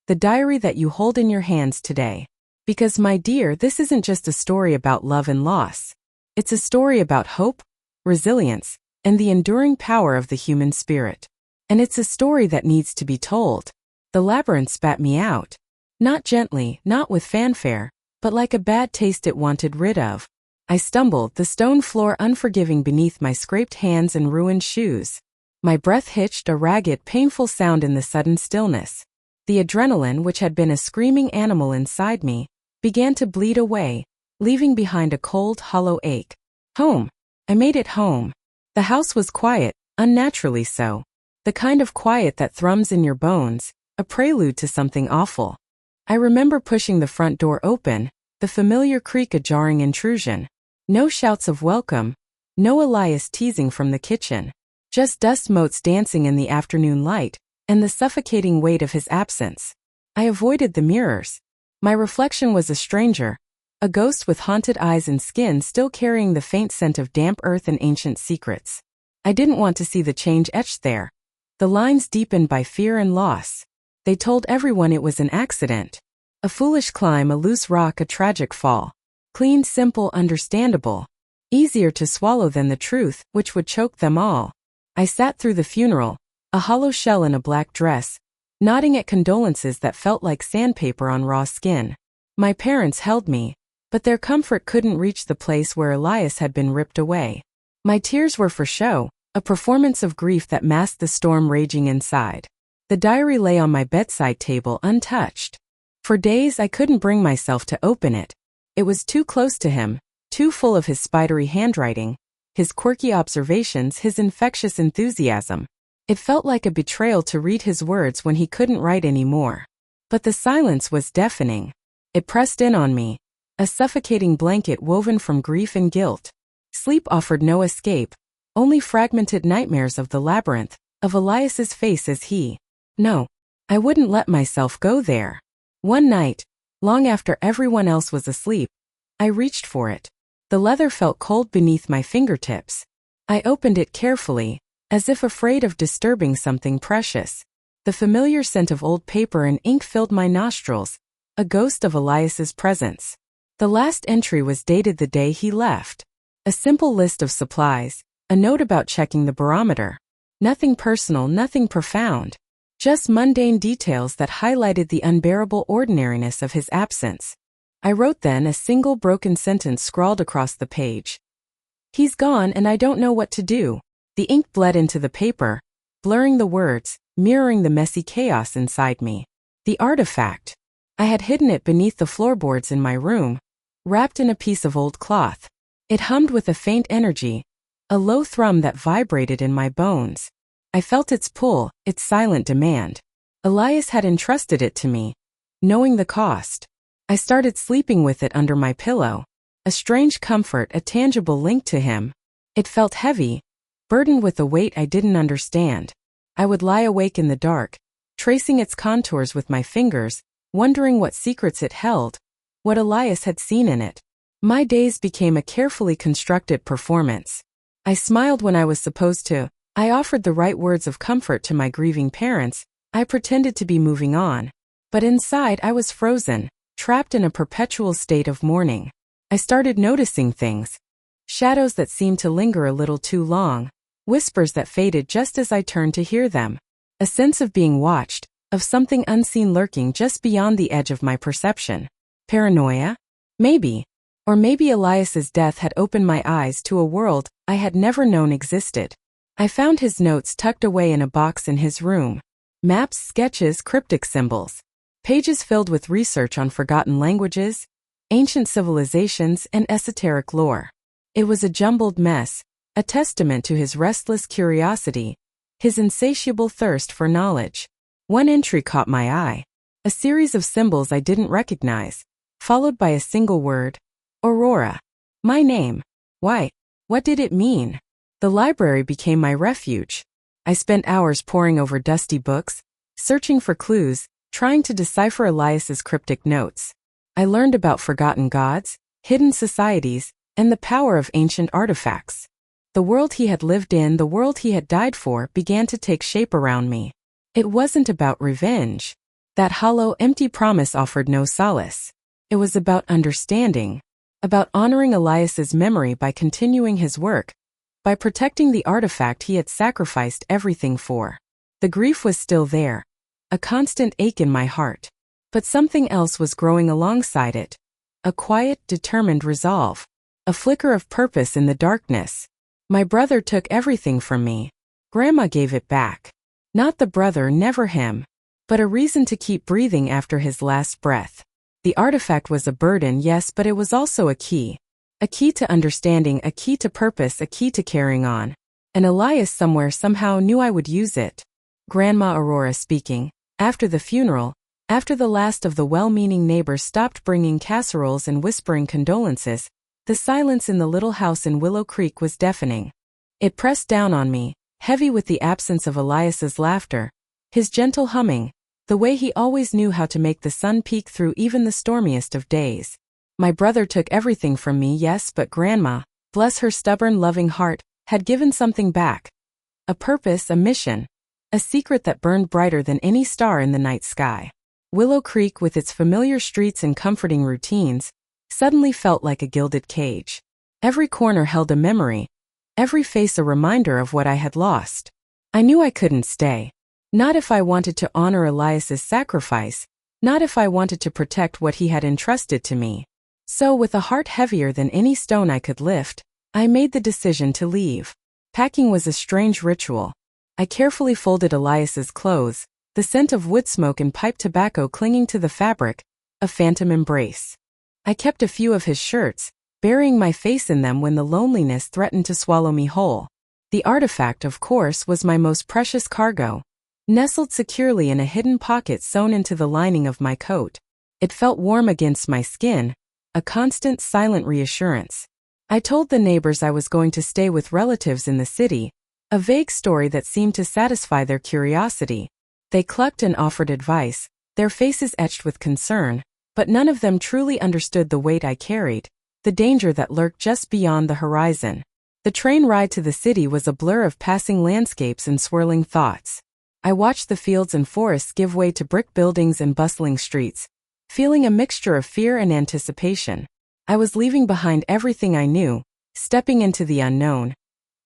The diary that you hold in your hands today. Because, my dear, this isn't just a story about love and loss. It's a story about hope, resilience, and the enduring power of the human spirit. And it's a story that needs to be told. The labyrinth spat me out. Not gently, not with fanfare, but like a bad taste it wanted rid of. I stumbled, the stone floor unforgiving beneath my scraped hands and ruined shoes. My breath hitched, a ragged, painful sound in the sudden stillness. The adrenaline, which had been a screaming animal inside me, began to bleed away, leaving behind a cold, hollow ache. Home. I made it home. The house was quiet, unnaturally so. The kind of quiet that thrums in your bones, a prelude to something awful. I remember pushing the front door open, the familiar creak, a jarring intrusion. No shouts of welcome, No Elias teasing from the kitchen. Just dust motes dancing in the afternoon light, and the suffocating weight of his absence. I avoided the mirrors. My reflection was a stranger, a ghost with haunted eyes and skin still carrying the faint scent of damp earth and ancient secrets. I didn't want to see the change etched there. The lines deepened by fear and loss. They told everyone it was an accident. A foolish climb, a loose rock, a tragic fall. Clean, simple, understandable. Easier to swallow than the truth, which would choke them all. I sat through the funeral, a hollow shell in a black dress, nodding at condolences that felt like sandpaper on raw skin. My parents held me, but their comfort couldn't reach the place where Elias had been ripped away. My tears were for show, a performance of grief that masked the storm raging inside. The diary lay on my bedside table untouched. For days I couldn't bring myself to open it. It was too close to him, too full of his spidery handwriting, his quirky observations, his infectious enthusiasm. It felt like a betrayal to read his words when he couldn't write anymore. But the silence was deafening. It pressed in on me, a suffocating blanket woven from grief and guilt. Sleep offered no escape, only fragmented nightmares of the labyrinth, of Elias's face as he. No, I wouldn't let myself go there. One night, long after everyone else was asleep, I reached for it. The leather felt cold beneath my fingertips. I opened it carefully, as if afraid of disturbing something precious. The familiar scent of old paper and ink filled my nostrils, a ghost of Elias's presence. The last entry was dated the day he left. A simple list of supplies, a note about checking the barometer. Nothing personal, nothing profound. Just mundane details that highlighted the unbearable ordinariness of his absence. I wrote then a single broken sentence scrawled across the page. He's gone and I don't know what to do. The ink bled into the paper, blurring the words, mirroring the messy chaos inside me. The artifact. I had hidden it beneath the floorboards in my room, wrapped in a piece of old cloth. It hummed with a faint energy, a low thrum that vibrated in my bones. I felt its pull, its silent demand. Elias had entrusted it to me, knowing the cost. I started sleeping with it under my pillow. A strange comfort, a tangible link to him. It felt heavy, burdened with a weight I didn't understand. I would lie awake in the dark, tracing its contours with my fingers, wondering what secrets it held, what Elias had seen in it. My days became a carefully constructed performance. I smiled when I was supposed to. I offered the right words of comfort to my grieving parents. I pretended to be moving on. But inside I was frozen, trapped in a perpetual state of mourning. I started noticing things. Shadows that seemed to linger a little too long. Whispers that faded just as I turned to hear them. A sense of being watched, of something unseen lurking just beyond the edge of my perception. Paranoia? Maybe. Or maybe Elias's death had opened my eyes to a world I had never known existed. I found his notes tucked away in a box in his room. Maps, sketches, cryptic symbols. Pages filled with research on forgotten languages, ancient civilizations, and esoteric lore. It was a jumbled mess, a testament to his restless curiosity, his insatiable thirst for knowledge. One entry caught my eye. A series of symbols I didn't recognize, followed by a single word. Aurora. My name. Why? What did it mean? The library became my refuge. I spent hours poring over dusty books, searching for clues, trying to decipher Elias's cryptic notes. I learned about forgotten gods, hidden societies, and the power of ancient artifacts. The world he had lived in, the world he had died for, began to take shape around me. It wasn't about revenge. That hollow, empty promise offered no solace. It was about understanding, about honoring Elias's memory by continuing his work, by protecting the artifact he had sacrificed everything for. The grief was still there, a constant ache in my heart. But something else was growing alongside it. A quiet, determined resolve. A flicker of purpose in the darkness. My brother took everything from me. Grandma gave it back. Not the brother, never him. But a reason to keep breathing after his last breath. The artifact was a burden, yes, but it was also a key. A key to understanding, a key to purpose, a key to carrying on. And Elias somewhere somehow knew I would use it. Grandma Aurora speaking. After the funeral, after the last of the well-meaning neighbors stopped bringing casseroles and whispering condolences, The silence in the little house in Willow Creek was deafening. It pressed down on me, heavy with the absence of Elias's laughter, his gentle humming, the way he always knew how to make the sun peek through even the stormiest of days. My brother took everything from me, yes, but Grandma, bless her stubborn, loving heart, had given something back. A purpose, a mission. A secret that burned brighter than any star in the night sky. Willow Creek, with its familiar streets and comforting routines, suddenly felt like a gilded cage. Every corner held a memory, every face a reminder of what I had lost. I knew I couldn't stay. Not if I wanted to honor Elias's sacrifice, not if I wanted to protect what he had entrusted to me. So, with a heart heavier than any stone I could lift, I made the decision to leave. Packing was a strange ritual. I carefully folded Elias's clothes, the scent of wood smoke and pipe tobacco clinging to the fabric, a phantom embrace. I kept a few of his shirts, burying my face in them when the loneliness threatened to swallow me whole. The artifact, of course, was my most precious cargo, nestled securely in a hidden pocket sewn into the lining of my coat. It felt warm against my skin, a constant, silent reassurance. I told the neighbors I was going to stay with relatives in the city, a vague story that seemed to satisfy their curiosity. They clucked and offered advice, their faces etched with concern, but none of them truly understood the weight I carried, the danger that lurked just beyond the horizon. The train ride to the city was a blur of passing landscapes and swirling thoughts. I watched the fields and forests give way to brick buildings and bustling streets, feeling a mixture of fear and anticipation. I was leaving behind everything I knew, stepping into the unknown,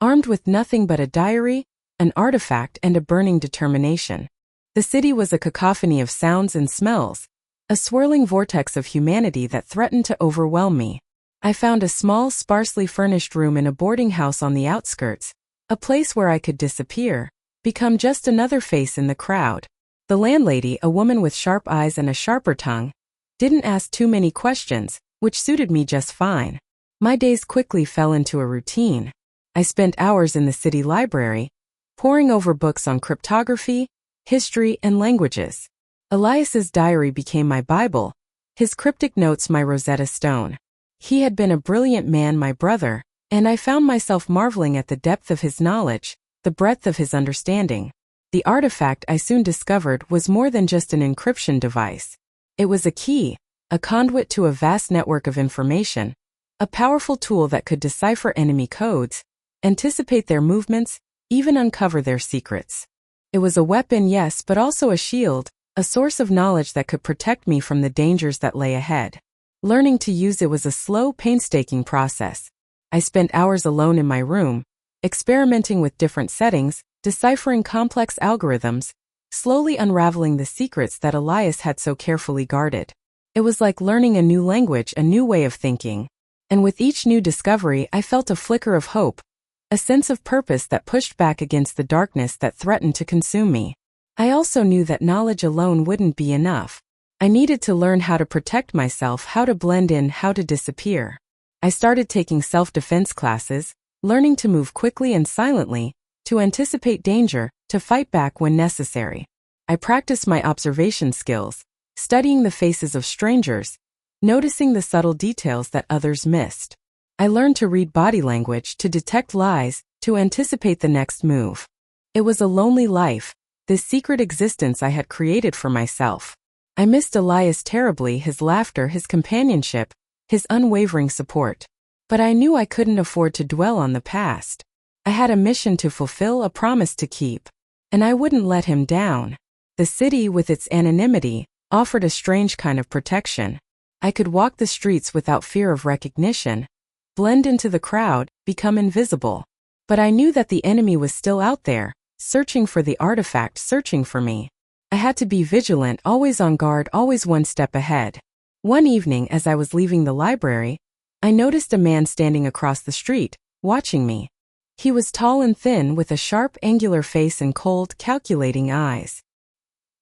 armed with nothing but a diary, an artifact, and a burning determination. The city was a cacophony of sounds and smells, a swirling vortex of humanity that threatened to overwhelm me. I found a small, sparsely furnished room in a boarding house on the outskirts, a place where I could disappear, become just another face in the crowd. The landlady, a woman with sharp eyes and a sharper tongue, didn't ask too many questions, which suited me just fine. My days quickly fell into a routine. I spent hours in the city library, poring over books on cryptography, history, and languages. Elias's diary became my Bible, his cryptic notes my Rosetta Stone. He had been a brilliant man, my brother, and I found myself marveling at the depth of his knowledge, the breadth of his understanding. The artifact, I soon discovered, was more than just an encryption device. It was a key, a conduit to a vast network of information, a powerful tool that could decipher enemy codes, anticipate their movements, even uncover their secrets. It was a weapon, yes, but also a shield, a source of knowledge that could protect me from the dangers that lay ahead. Learning to use it was a slow, painstaking process. I spent hours alone in my room, experimenting with different settings, deciphering complex algorithms, slowly unraveling the secrets that Elias had so carefully guarded. It was like learning a new language, a new way of thinking. And with each new discovery, I felt a flicker of hope, a sense of purpose that pushed back against the darkness that threatened to consume me. I also knew that knowledge alone wouldn't be enough. I needed to learn how to protect myself, how to blend in, how to disappear. I started taking self-defense classes, learning to move quickly and silently, to anticipate danger, to fight back when necessary. I practiced my observation skills, studying the faces of strangers, noticing the subtle details that others missed. I learned to read body language, to detect lies, to anticipate the next move. It was a lonely life, this secret existence I had created for myself. I missed Elias terribly, his laughter, his companionship, his unwavering support. But I knew I couldn't afford to dwell on the past. I had a mission to fulfill, a promise to keep. And I wouldn't let him down. The city, with its anonymity, offered a strange kind of protection. I could walk the streets without fear of recognition, blend into the crowd, become invisible. But I knew that the enemy was still out there, searching for the artifact, searching for me. I had to be vigilant, always on guard, always one step ahead. One evening, as I was leaving the library, I noticed a man standing across the street, watching me. He was tall and thin, with a sharp, angular face and cold, calculating eyes.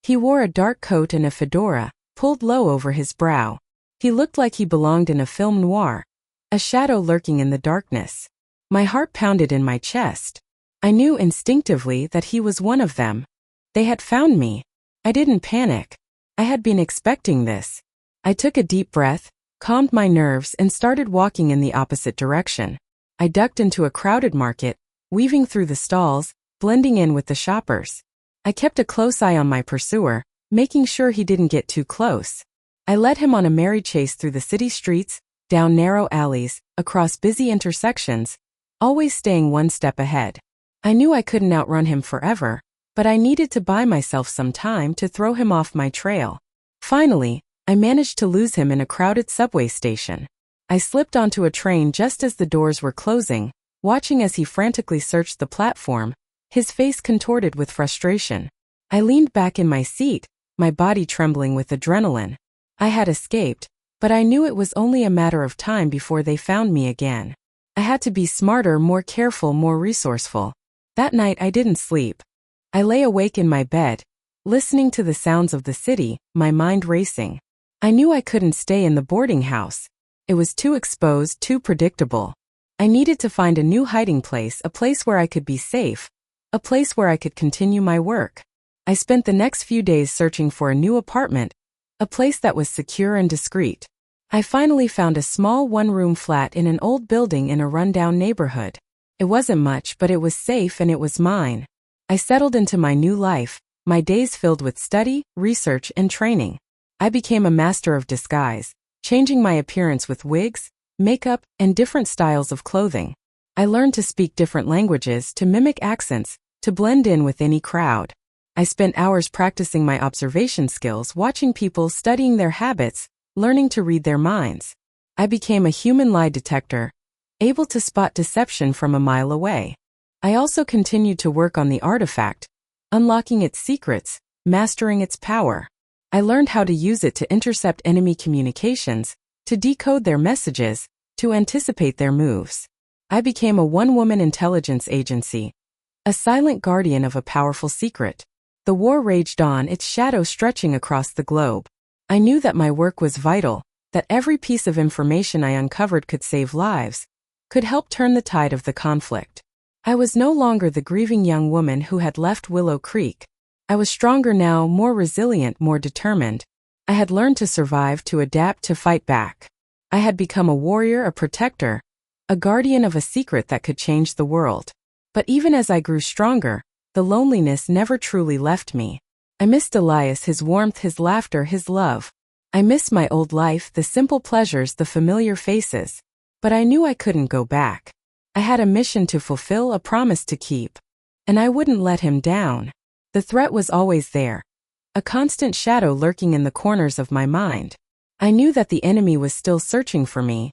He wore a dark coat and a fedora, pulled low over his brow. He looked like he belonged in a film noir, a shadow lurking in the darkness. My heart pounded in my chest. I knew instinctively that he was one of them. They had found me. I didn't panic. I had been expecting this. I took a deep breath, calmed my nerves and started walking in the opposite direction. I ducked into a crowded market, weaving through the stalls, blending in with the shoppers. I kept a close eye on my pursuer, making sure he didn't get too close. I led him on a merry chase through the city streets, down narrow alleys, across busy intersections, always staying one step ahead. I knew I couldn't outrun him forever, but I needed to buy myself some time to throw him off my trail. Finally, I managed to lose him in a crowded subway station. I slipped onto a train just as the doors were closing, watching as he frantically searched the platform, his face contorted with frustration. I leaned back in my seat, my body trembling with adrenaline. I had escaped, but I knew it was only a matter of time before they found me again. I had to be smarter, more careful, more resourceful. That night I didn't sleep. I lay awake in my bed, listening to the sounds of the city, my mind racing. I knew I couldn't stay in the boarding house. It was too exposed, too predictable. I needed to find a new hiding place, a place where I could be safe, a place where I could continue my work. I spent the next few days searching for a new apartment, a place that was secure and discreet. I finally found a small one-room flat in an old building in a rundown neighborhood. It wasn't much, but it was safe and it was mine. I settled into my new life, my days filled with study, research, and training. I became a master of disguise, changing my appearance with wigs, makeup, and different styles of clothing. I learned to speak different languages, to mimic accents, to blend in with any crowd. I spent hours practicing my observation skills, watching people, studying their habits, learning to read their minds. I became a human lie detector, able to spot deception from a mile away. I also continued to work on the artifact, unlocking its secrets, mastering its power. I learned how to use it to intercept enemy communications, to decode their messages, to anticipate their moves. I became a one-woman intelligence agency, a silent guardian of a powerful secret. The war raged on, its shadow stretching across the globe. I knew that my work was vital, that every piece of information I uncovered could save lives, could help turn the tide of the conflict. I was no longer the grieving young woman who had left Willow Creek. I was stronger now, more resilient, more determined. I had learned to survive, to adapt, to fight back. I had become a warrior, a protector, a guardian of a secret that could change the world. But even as I grew stronger, the loneliness never truly left me. I missed Elias, his warmth, his laughter, his love. I missed my old life, the simple pleasures, the familiar faces. But I knew I couldn't go back. I had a mission to fulfill, a promise to keep. And I wouldn't let him down. The threat was always there, a constant shadow lurking in the corners of my mind. I knew that the enemy was still searching for me,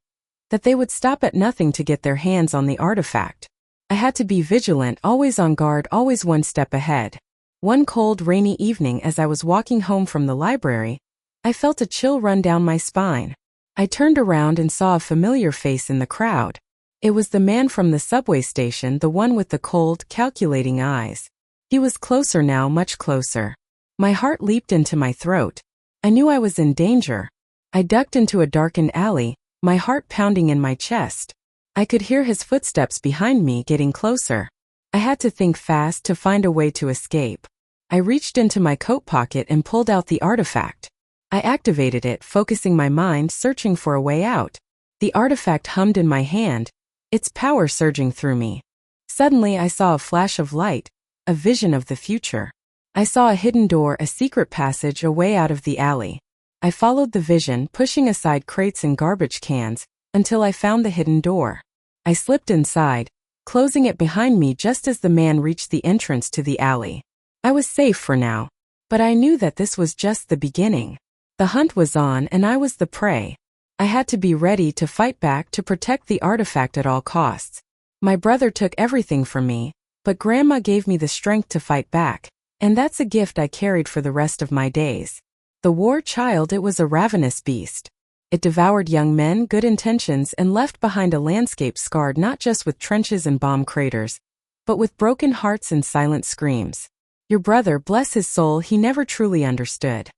that they would stop at nothing to get their hands on the artifact. I had to be vigilant, always on guard, always one step ahead. One cold, rainy evening as I was walking home from the library, I felt a chill run down my spine. I turned around and saw a familiar face in the crowd. It was the man from the subway station, the one with the cold, calculating eyes. He was closer now, much closer. My heart leaped into my throat. I knew I was in danger. I ducked into a darkened alley, my heart pounding in my chest. I could hear his footsteps behind me getting closer. I had to think fast to find a way to escape. I reached into my coat pocket and pulled out the artifact. I activated it, focusing my mind, searching for a way out. The artifact hummed in my hand, its power surging through me. Suddenly I saw a flash of light, a vision of the future. I saw a hidden door, a secret passage, a way out of the alley. I followed the vision, pushing aside crates and garbage cans, until I found the hidden door. I slipped inside, closing it behind me just as the man reached the entrance to the alley. I was safe for now, but I knew that this was just the beginning. The hunt was on and I was the prey. I had to be ready to fight back, to protect the artifact at all costs. My brother took everything from me, but Grandma gave me the strength to fight back, and that's a gift I carried for the rest of my days. The war child, it was a ravenous beast. It devoured young men, good intentions, and left behind a landscape scarred not just with trenches and bomb craters, but with broken hearts and silent screams. Your brother, bless his soul, he never truly understood.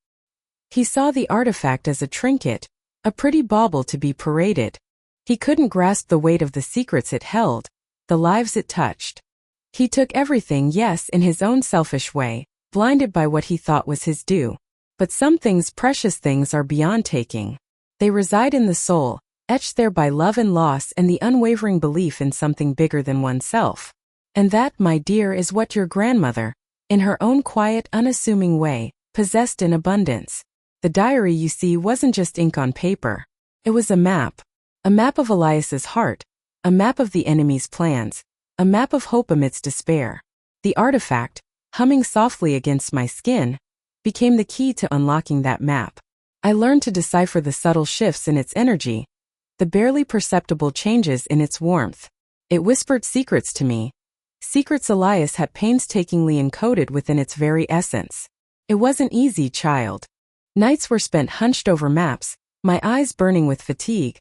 He saw the artifact as a trinket, a pretty bauble to be paraded. He couldn't grasp the weight of the secrets it held, the lives it touched. He took everything, yes, in his own selfish way, blinded by what he thought was his due. But some things, precious things, are beyond taking. They reside in the soul, etched there by love and loss and the unwavering belief in something bigger than oneself. And that, my dear, is what your grandmother, in her own quiet, unassuming way, possessed in abundance. The diary, you see, wasn't just ink on paper. It was a map of Elias's heart, a map of the enemy's plans, a map of hope amidst despair. The artifact, humming softly against my skin, became the key to unlocking that map. I learned to decipher the subtle shifts in its energy, the barely perceptible changes in its warmth. It whispered secrets to me, secrets Elias had painstakingly encoded within its very essence. It wasn't easy, child. Nights were spent hunched over maps, my eyes burning with fatigue,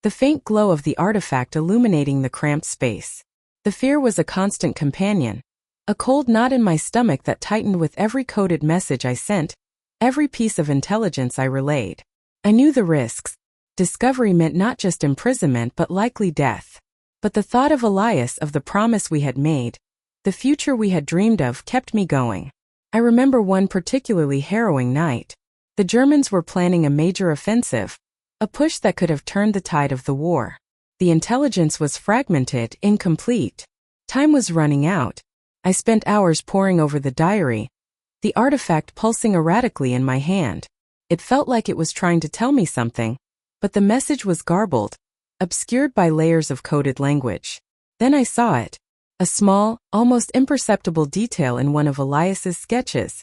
the faint glow of the artifact illuminating the cramped space. The fear was a constant companion, a cold knot in my stomach that tightened with every coded message I sent, every piece of intelligence I relayed. I knew the risks. Discovery meant not just imprisonment but likely death. But the thought of Elias, of the promise we had made, the future we had dreamed of, kept me going. I remember one particularly harrowing night. The Germans were planning a major offensive, a push that could have turned the tide of the war. The intelligence was fragmented, incomplete. Time was running out. I spent hours poring over the diary, the artifact pulsing erratically in my hand. It felt like it was trying to tell me something, but the message was garbled, obscured by layers of coded language. Then I saw it, a small, almost imperceptible detail in one of Elias's sketches,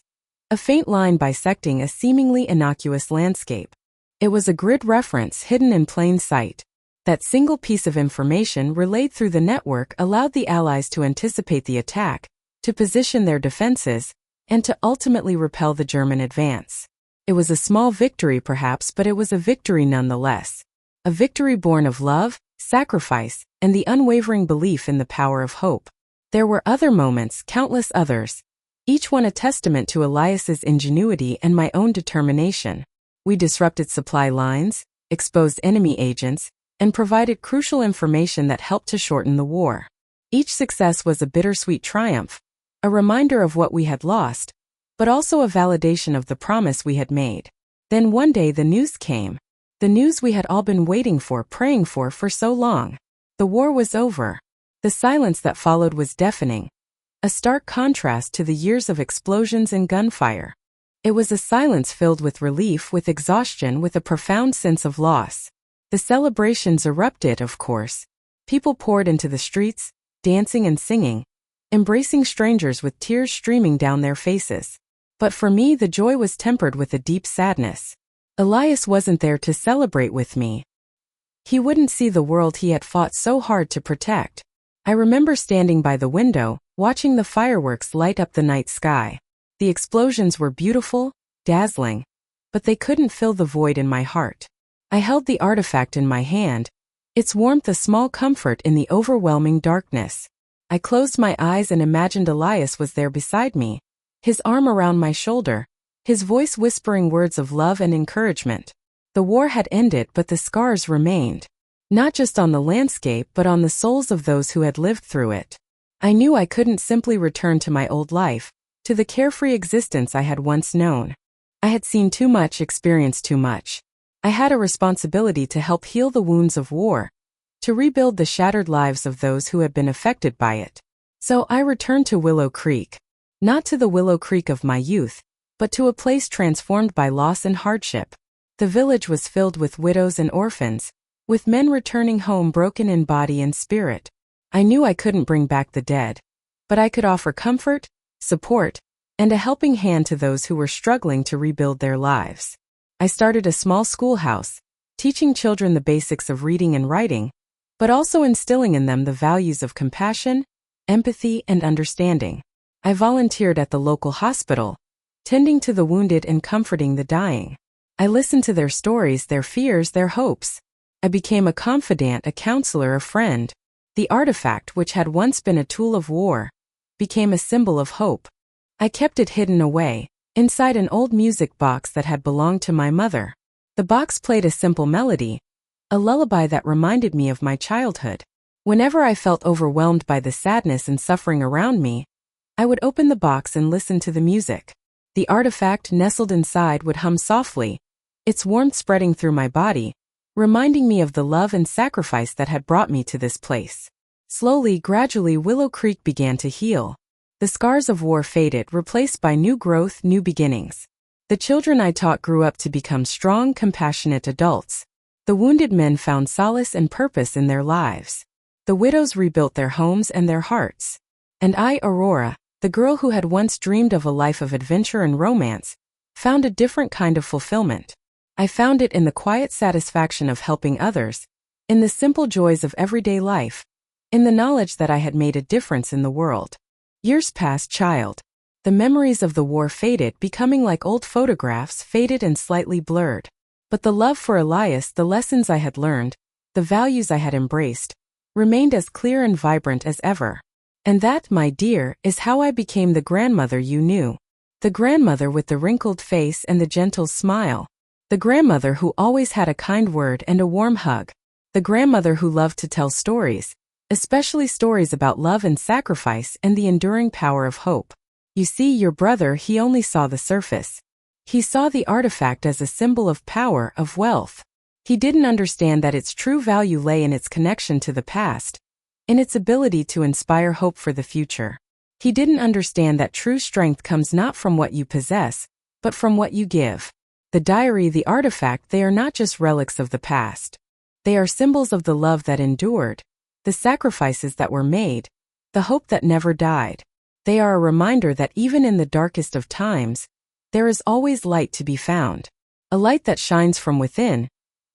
a faint line bisecting a seemingly innocuous landscape. It was a grid reference hidden in plain sight. That single piece of information relayed through the network allowed the Allies to anticipate the attack, to position their defenses, and to ultimately repel the German advance. It was a small victory perhaps, but it was a victory nonetheless. A victory born of love, sacrifice, and the unwavering belief in the power of hope. There were other moments, countless others, each one a testament to Elias's ingenuity and my own determination. We disrupted supply lines, exposed enemy agents, and provided crucial information that helped to shorten the war. Each success was a bittersweet triumph, a reminder of what we had lost, but also a validation of the promise we had made. Then one day the news came. The news we had all been waiting for, praying for so long. The war was over. The silence that followed was deafening, a stark contrast to the years of explosions and gunfire. It was a silence filled with relief, with exhaustion, with a profound sense of loss. The celebrations erupted, of course. People poured into the streets, dancing and singing, embracing strangers with tears streaming down their faces. But for me, the joy was tempered with a deep sadness. Elias wasn't there to celebrate with me. He wouldn't see the world he had fought so hard to protect. I remember standing by the window, watching the fireworks light up the night sky. The explosions were beautiful, dazzling, but they couldn't fill the void in my heart. I held the artifact in my hand, its warmth a small comfort in the overwhelming darkness. I closed my eyes and imagined Elias was there beside me, his arm around my shoulder, his voice whispering words of love and encouragement. The war had ended, but the scars remained, not just on the landscape but on the souls of those who had lived through it. I knew I couldn't simply return to my old life, to the carefree existence I had once known. I had seen too much, experienced too much. I had a responsibility to help heal the wounds of war, to rebuild the shattered lives of those who had been affected by it. So I returned to Willow Creek. Not to the Willow Creek of my youth, but to a place transformed by loss and hardship. The village was filled with widows and orphans, with men returning home broken in body and spirit. I knew I couldn't bring back the dead, but I could offer comfort, support, and a helping hand to those who were struggling to rebuild their lives. I started a small schoolhouse, teaching children the basics of reading and writing, but also instilling in them the values of compassion, empathy, and understanding. I volunteered at the local hospital, tending to the wounded and comforting the dying. I listened to their stories, their fears, their hopes. I became a confidant, a counselor, a friend. The artifact, which had once been a tool of war, became a symbol of hope. I kept it hidden away, inside an old music box that had belonged to my mother. The box played a simple melody, a lullaby that reminded me of my childhood. Whenever I felt overwhelmed by the sadness and suffering around me, I would open the box and listen to the music. The artifact nestled inside would hum softly, its warmth spreading through my body, reminding me of the love and sacrifice that had brought me to this place. Slowly, gradually, Willow Creek began to heal. The scars of war faded, replaced by new growth, new beginnings. The children I taught grew up to become strong, compassionate adults. The wounded men found solace and purpose in their lives. The widows rebuilt their homes and their hearts. And I, Aurora, the girl who had once dreamed of a life of adventure and romance, found a different kind of fulfillment. I found it in the quiet satisfaction of helping others, in the simple joys of everyday life, in the knowledge that I had made a difference in the world. Years passed, child. The memories of the war faded, becoming like old photographs, faded and slightly blurred. But the love for Elias, the lessons I had learned, the values I had embraced, remained as clear and vibrant as ever. And that, my dear, is how I became the grandmother you knew. The grandmother with the wrinkled face and the gentle smile. The grandmother who always had a kind word and a warm hug. The grandmother who loved to tell stories, especially stories about love and sacrifice and the enduring power of hope. You see, your brother, he only saw the surface. He saw the artifact as a symbol of power, of wealth. He didn't understand that its true value lay in its connection to the past, in its ability to inspire hope for the future. He didn't understand that true strength comes not from what you possess, but from what you give. The diary, the artifact, they are not just relics of the past. They are symbols of the love that endured, the sacrifices that were made, the hope that never died. They are a reminder that even in the darkest of times, there is always light to be found. A light that shines from within,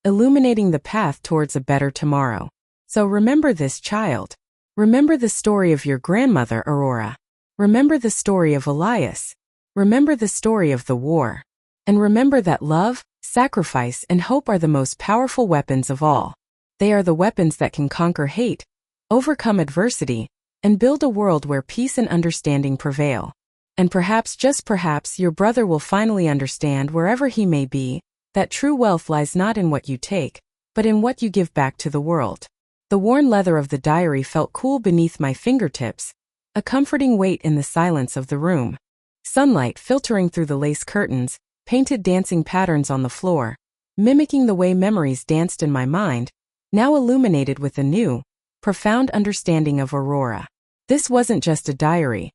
illuminating the path towards a better tomorrow. So remember this, child. Remember the story of your grandmother, Aurora. Remember the story of Elias. Remember the story of the war. And remember that love, sacrifice, and hope are the most powerful weapons of all. They are the weapons that can conquer hate, overcome adversity, and build a world where peace and understanding prevail. And perhaps, just perhaps, your brother will finally understand, wherever he may be, that true wealth lies not in what you take, but in what you give back to the world. The worn leather of the diary felt cool beneath my fingertips, a comforting weight in the silence of the room. Sunlight filtering through the lace curtains, painted dancing patterns on the floor, mimicking the way memories danced in my mind, now illuminated with a new, profound understanding of Aurora. This wasn't just a diary.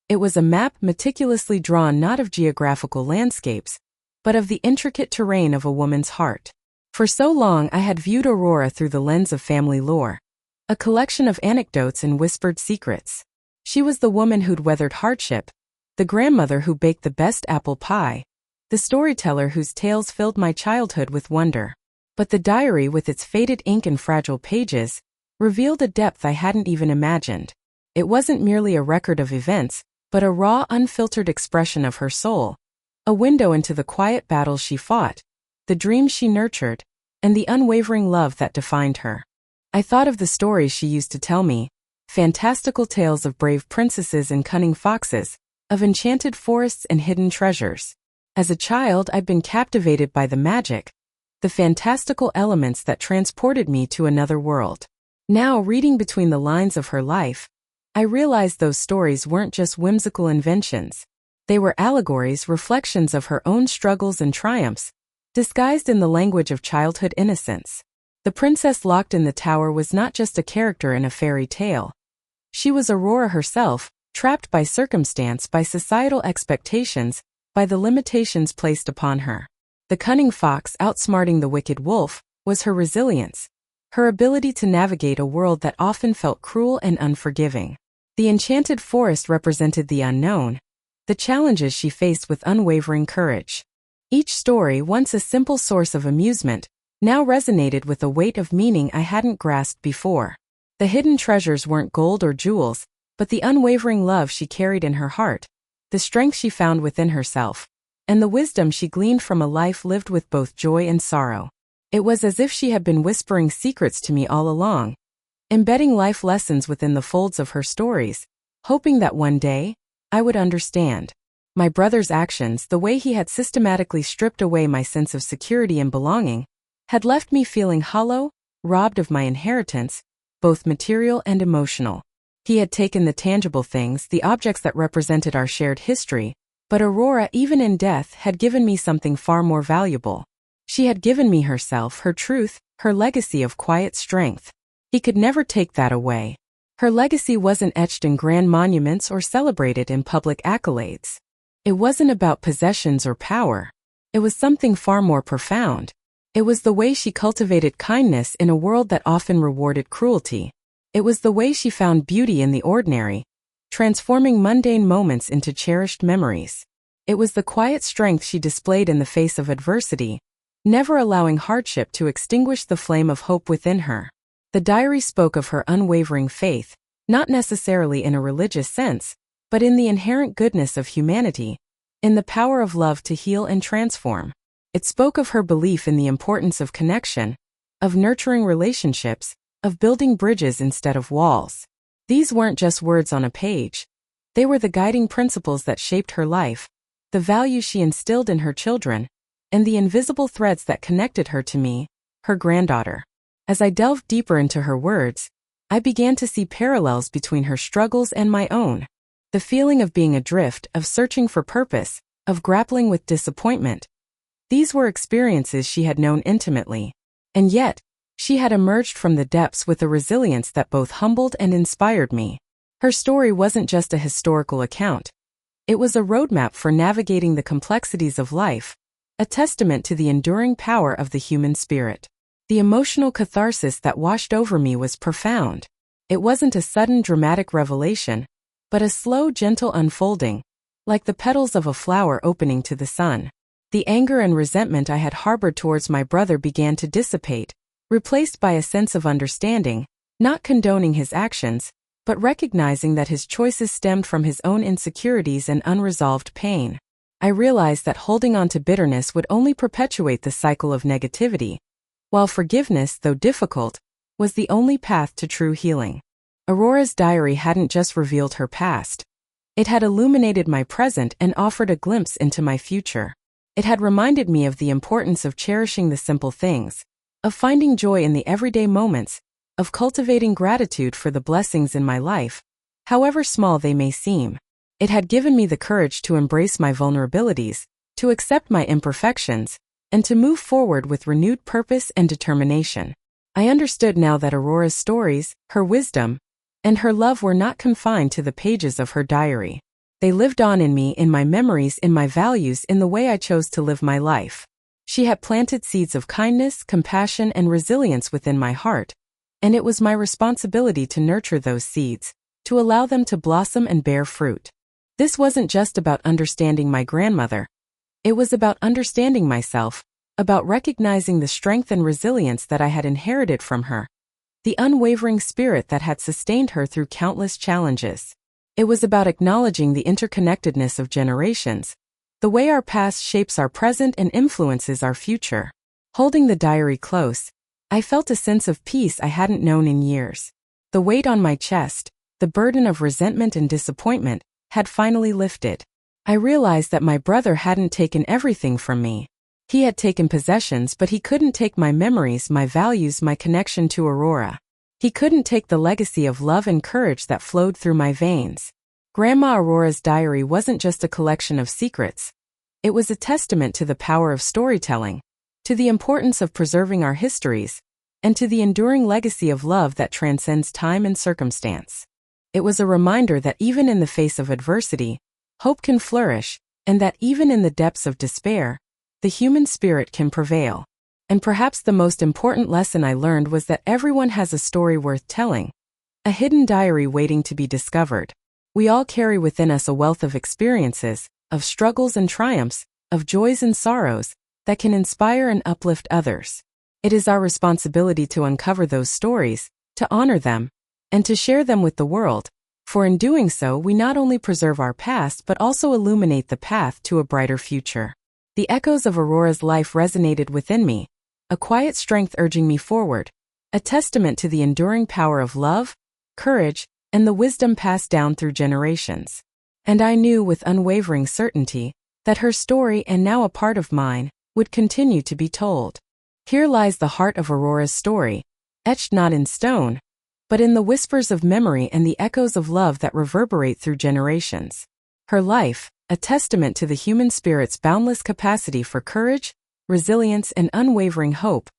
It was a map meticulously drawn not of geographical landscapes, but of the intricate terrain of a woman's heart. For so long I had viewed Aurora through the lens of family lore, a collection of anecdotes and whispered secrets. She was the woman who'd weathered hardship, the grandmother who baked the best apple pie, the storyteller whose tales filled my childhood with wonder. But the diary, with its faded ink and fragile pages, revealed a depth I hadn't even imagined. It wasn't merely a record of events, but a raw, unfiltered expression of her soul, a window into the quiet battles she fought, the dreams she nurtured, and the unwavering love that defined her. I thought of the stories she used to tell me, fantastical tales of brave princesses and cunning foxes, of enchanted forests and hidden treasures. As a child, I'd been captivated by the magic, the fantastical elements that transported me to another world. Now, reading between the lines of her life, I realized those stories weren't just whimsical inventions. They were allegories, reflections of her own struggles and triumphs, disguised in the language of childhood innocence. The princess locked in the tower was not just a character in a fairy tale. She was Aurora herself, trapped by circumstance, by societal expectations, by the limitations placed upon her. The cunning fox, outsmarting the wicked wolf, was her resilience, her ability to navigate a world that often felt cruel and unforgiving. The enchanted forest represented the unknown, the challenges she faced with unwavering courage. Each story, once a simple source of amusement, now resonated with a weight of meaning I hadn't grasped before. The hidden treasures weren't gold or jewels, but the unwavering love she carried in her heart, the strength she found within herself, and the wisdom she gleaned from a life lived with both joy and sorrow. It was as if she had been whispering secrets to me all along, embedding life lessons within the folds of her stories, hoping that one day, I would understand. My brother's actions, the way he had systematically stripped away my sense of security and belonging, had left me feeling hollow, robbed of my inheritance, both material and emotional. He had taken the tangible things, the objects that represented our shared history, but Aurora, even in death, had given me something far more valuable. She had given me herself, her truth, her legacy of quiet strength. He could never take that away. Her legacy wasn't etched in grand monuments or celebrated in public accolades. It wasn't about possessions or power. It was something far more profound. It was the way she cultivated kindness in a world that often rewarded cruelty. It was the way she found beauty in the ordinary, transforming mundane moments into cherished memories. It was the quiet strength she displayed in the face of adversity, never allowing hardship to extinguish the flame of hope within her. The diary spoke of her unwavering faith, not necessarily in a religious sense, but in the inherent goodness of humanity, in the power of love to heal and transform. It spoke of her belief in the importance of connection, of nurturing relationships, of building bridges instead of walls. These weren't just words on a page. They were the guiding principles that shaped her life, the values she instilled in her children, and the invisible threads that connected her to me, her granddaughter. As I delved deeper into her words, I began to see parallels between her struggles and my own. The feeling of being adrift, of searching for purpose, of grappling with disappointment. These were experiences she had known intimately. And yet, she had emerged from the depths with a resilience that both humbled and inspired me. Her story wasn't just a historical account. It was a roadmap for navigating the complexities of life, a testament to the enduring power of the human spirit. The emotional catharsis that washed over me was profound. It wasn't a sudden dramatic revelation, but a slow, gentle unfolding, like the petals of a flower opening to the sun. The anger and resentment I had harbored towards my brother began to dissipate, replaced by a sense of understanding, not condoning his actions, but recognizing that his choices stemmed from his own insecurities and unresolved pain. I realized that holding on to bitterness would only perpetuate the cycle of negativity, while forgiveness, though difficult, was the only path to true healing. Aurora's diary hadn't just revealed her past. It had illuminated my present and offered a glimpse into my future. It had reminded me of the importance of cherishing the simple things, of finding joy in the everyday moments, of cultivating gratitude for the blessings in my life, however small they may seem. It had given me the courage to embrace my vulnerabilities, to accept my imperfections, and to move forward with renewed purpose and determination. I understood now that Aurora's stories, her wisdom, and her love were not confined to the pages of her diary. They lived on in me, in my memories, in my values, in the way I chose to live my life. She had planted seeds of kindness, compassion, and resilience within my heart, and it was my responsibility to nurture those seeds, to allow them to blossom and bear fruit. This wasn't just about understanding my grandmother. It was about understanding myself, about recognizing the strength and resilience that I had inherited from her, the unwavering spirit that had sustained her through countless challenges. It was about acknowledging the interconnectedness of generations, the way our past shapes our present and influences our future. Holding the diary close, I felt a sense of peace I hadn't known in years. The weight on my chest, the burden of resentment and disappointment, had finally lifted. I realized that my brother hadn't taken everything from me. He had taken possessions, but he couldn't take my memories, my values, my connection to Aurora. He couldn't take the legacy of love and courage that flowed through my veins. Grandma Aurora's diary wasn't just a collection of secrets. It was a testament to the power of storytelling, to the importance of preserving our histories, and to the enduring legacy of love that transcends time and circumstance. It was a reminder that even in the face of adversity, hope can flourish, and that even in the depths of despair, the human spirit can prevail. And perhaps the most important lesson I learned was that everyone has a story worth telling, a hidden diary waiting to be discovered. We all carry within us a wealth of experiences, of struggles and triumphs, of joys and sorrows, that can inspire and uplift others. It is our responsibility to uncover those stories, to honor them, and to share them with the world, for in doing so we not only preserve our past but also illuminate the path to a brighter future. The echoes of Aurora's life resonated within me, a quiet strength urging me forward, a testament to the enduring power of love, courage, and the wisdom passed down through generations. And I knew with unwavering certainty that her story, and now a part of mine, would continue to be told. Here lies the heart of Aurora's story, etched not in stone, but in the whispers of memory and the echoes of love that reverberate through generations. Her life, a testament to the human spirit's boundless capacity for courage, resilience, and unwavering hope,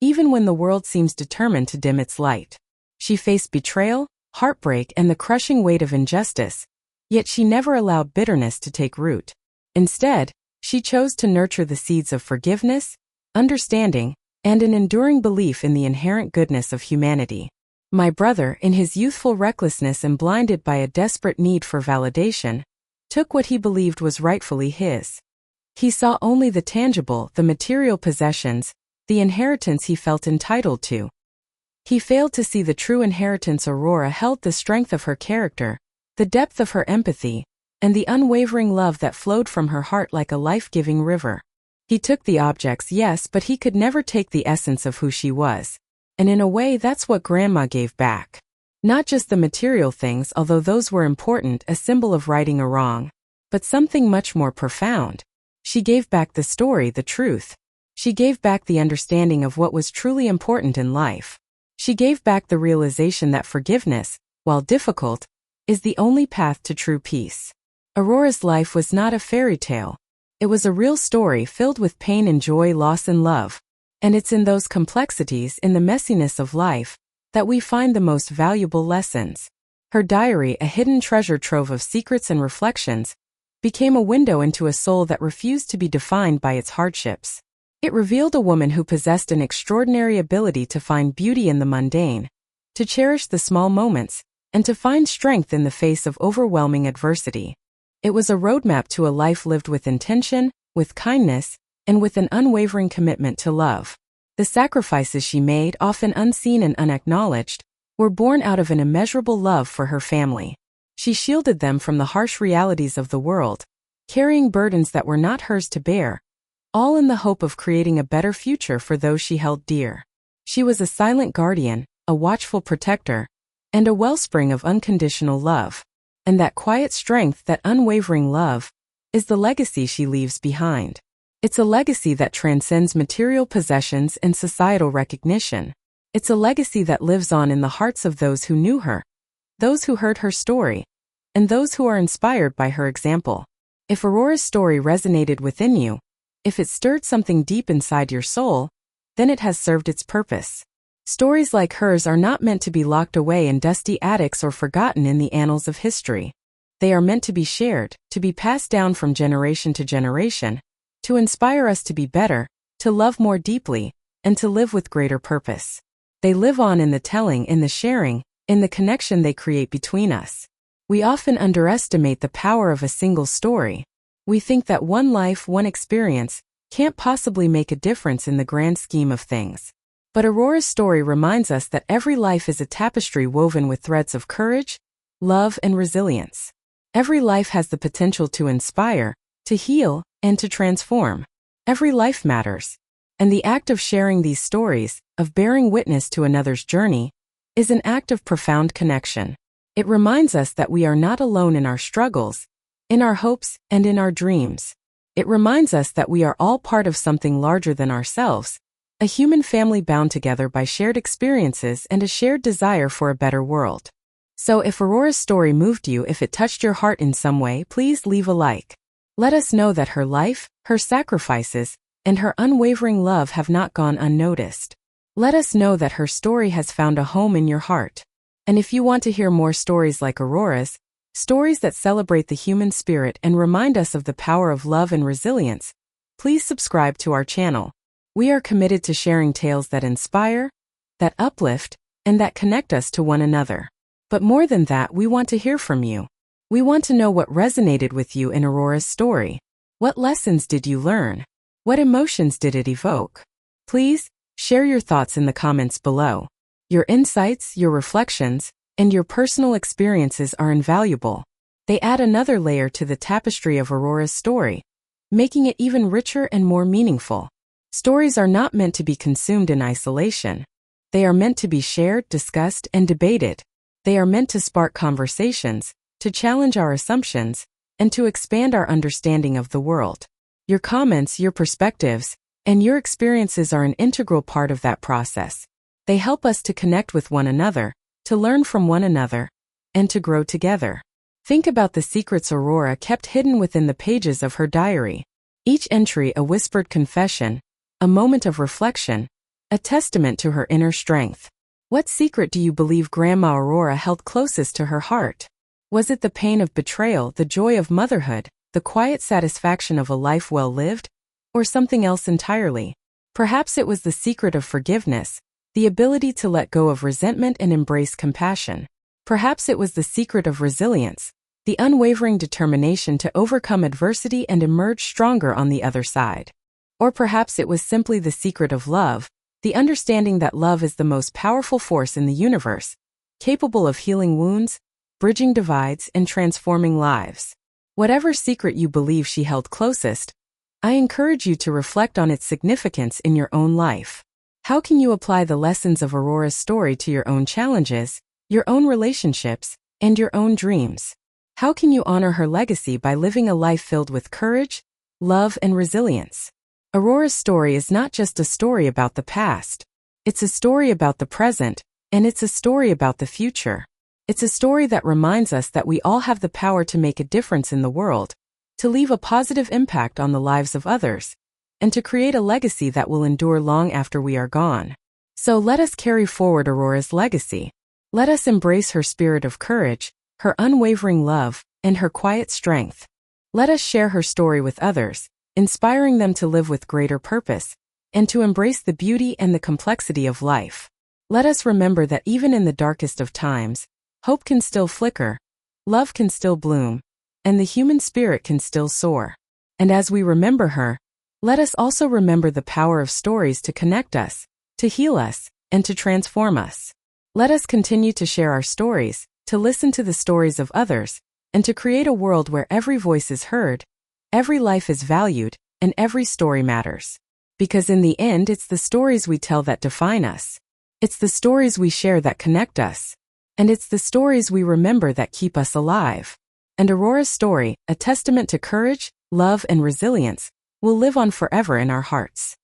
even when the world seems determined to dim its light. She faced betrayal, heartbreak, and the crushing weight of injustice, yet she never allowed bitterness to take root. Instead, she chose to nurture the seeds of forgiveness, understanding, and an enduring belief in the inherent goodness of humanity. My brother, in his youthful recklessness and blinded by a desperate need for validation, took what he believed was rightfully his. He saw only the tangible, the material possessions, the inheritance he felt entitled to. He failed to see the true inheritance. Aurora held the strength of her character, the depth of her empathy, and the unwavering love that flowed from her heart like a life-giving river. He took the objects, yes, but he could never take the essence of who she was. And in a way, that's what Grandma gave back. Not just the material things, although those were important, a symbol of righting a wrong, but something much more profound. She gave back the story, the truth. She gave back the understanding of what was truly important in life. She gave back the realization that forgiveness, while difficult, is the only path to true peace. Aurora's life was not a fairy tale. It was a real story filled with pain and joy, loss and love. And it's in those complexities, in the messiness of life, that we find the most valuable lessons. Her diary, a hidden treasure trove of secrets and reflections, became a window into a soul that refused to be defined by its hardships. It revealed a woman who possessed an extraordinary ability to find beauty in the mundane, to cherish the small moments, and to find strength in the face of overwhelming adversity. It was a roadmap to a life lived with intention, with kindness, and with an unwavering commitment to love. The sacrifices she made, often unseen and unacknowledged, were born out of an immeasurable love for her family. She shielded them from the harsh realities of the world, carrying burdens that were not hers to bear, all in the hope of creating a better future for those she held dear. She was a silent guardian, a watchful protector, and a wellspring of unconditional love. And that quiet strength, that unwavering love, is the legacy she leaves behind. It's a legacy that transcends material possessions and societal recognition. It's a legacy that lives on in the hearts of those who knew her, those who heard her story, and those who are inspired by her example. If Aurora's story resonated within you, if it stirred something deep inside your soul, then it has served its purpose. Stories like hers are not meant to be locked away in dusty attics or forgotten in the annals of history. They are meant to be shared, to be passed down from generation to generation, to inspire us to be better, to love more deeply, and to live with greater purpose. They live on in the telling, in the sharing, in the connection they create between us. We often underestimate the power of a single story. We think that one life, one experience, can't possibly make a difference in the grand scheme of things. But Aurora's story reminds us that every life is a tapestry woven with threads of courage, love, and resilience. Every life has the potential to inspire, to heal, and to transform. Every life matters. And the act of sharing these stories, of bearing witness to another's journey, is an act of profound connection. It reminds us that we are not alone in our struggles, in our hopes, and in our dreams. It reminds us that we are all part of something larger than ourselves, a human family bound together by shared experiences and a shared desire for a better world. So if Aurora's story moved you, if it touched your heart in some way, please leave a like. Let us know that her life, her sacrifices, and her unwavering love have not gone unnoticed. Let us know that her story has found a home in your heart. And if you want to hear more stories like Aurora's, stories that celebrate the human spirit and remind us of the power of love and resilience, please subscribe to our channel. We are committed to sharing tales that inspire, that uplift, and that connect us to one another. But more than that, we want to hear from you. We want to know what resonated with you in Aurora's story. What lessons did you learn? What emotions did it evoke? Please, share your thoughts in the comments below. Your insights, your reflections, and your personal experiences are invaluable. They add another layer to the tapestry of Aurora's story, making it even richer and more meaningful. Stories are not meant to be consumed in isolation. They are meant to be shared, discussed, and debated. They are meant to spark conversations, to challenge our assumptions, and to expand our understanding of the world. Your comments, your perspectives, and your experiences are an integral part of that process. They help us to connect with one another, to learn from one another, and to grow together. Think about the secrets Aurora kept hidden within the pages of her diary. Each entry a whispered confession, a moment of reflection, a testament to her inner strength. What secret do you believe Grandma Aurora held closest to her heart? Was it the pain of betrayal, the joy of motherhood, the quiet satisfaction of a life well lived, or something else entirely? Perhaps it was the secret of forgiveness, the ability to let go of resentment and embrace compassion. Perhaps it was the secret of resilience, the unwavering determination to overcome adversity and emerge stronger on the other side. Or perhaps it was simply the secret of love, the understanding that love is the most powerful force in the universe, capable of healing wounds, bridging divides, and transforming lives. Whatever secret you believe she held closest, I encourage you to reflect on its significance in your own life. How can you apply the lessons of Aurora's story to your own challenges, your own relationships, and your own dreams? How can you honor her legacy by living a life filled with courage, love, and resilience? Aurora's story is not just a story about the past. It's a story about the present, and it's a story about the future. It's a story that reminds us that we all have the power to make a difference in the world, to leave a positive impact on the lives of others, and to create a legacy that will endure long after we are gone. So let us carry forward Aurora's legacy. Let us embrace her spirit of courage, her unwavering love, and her quiet strength. Let us share her story with others, inspiring them to live with greater purpose, and to embrace the beauty and the complexity of life. Let us remember that even in the darkest of times, hope can still flicker, love can still bloom, and the human spirit can still soar. And as we remember her, let us also remember the power of stories to connect us, to heal us, and to transform us. Let us continue to share our stories, to listen to the stories of others, and to create a world where every voice is heard, every life is valued, and every story matters. Because in the end, it's the stories we tell that define us. It's the stories we share that connect us. And it's the stories we remember that keep us alive. And Aurora's story, a testament to courage, love, and resilience, will live on forever in our hearts.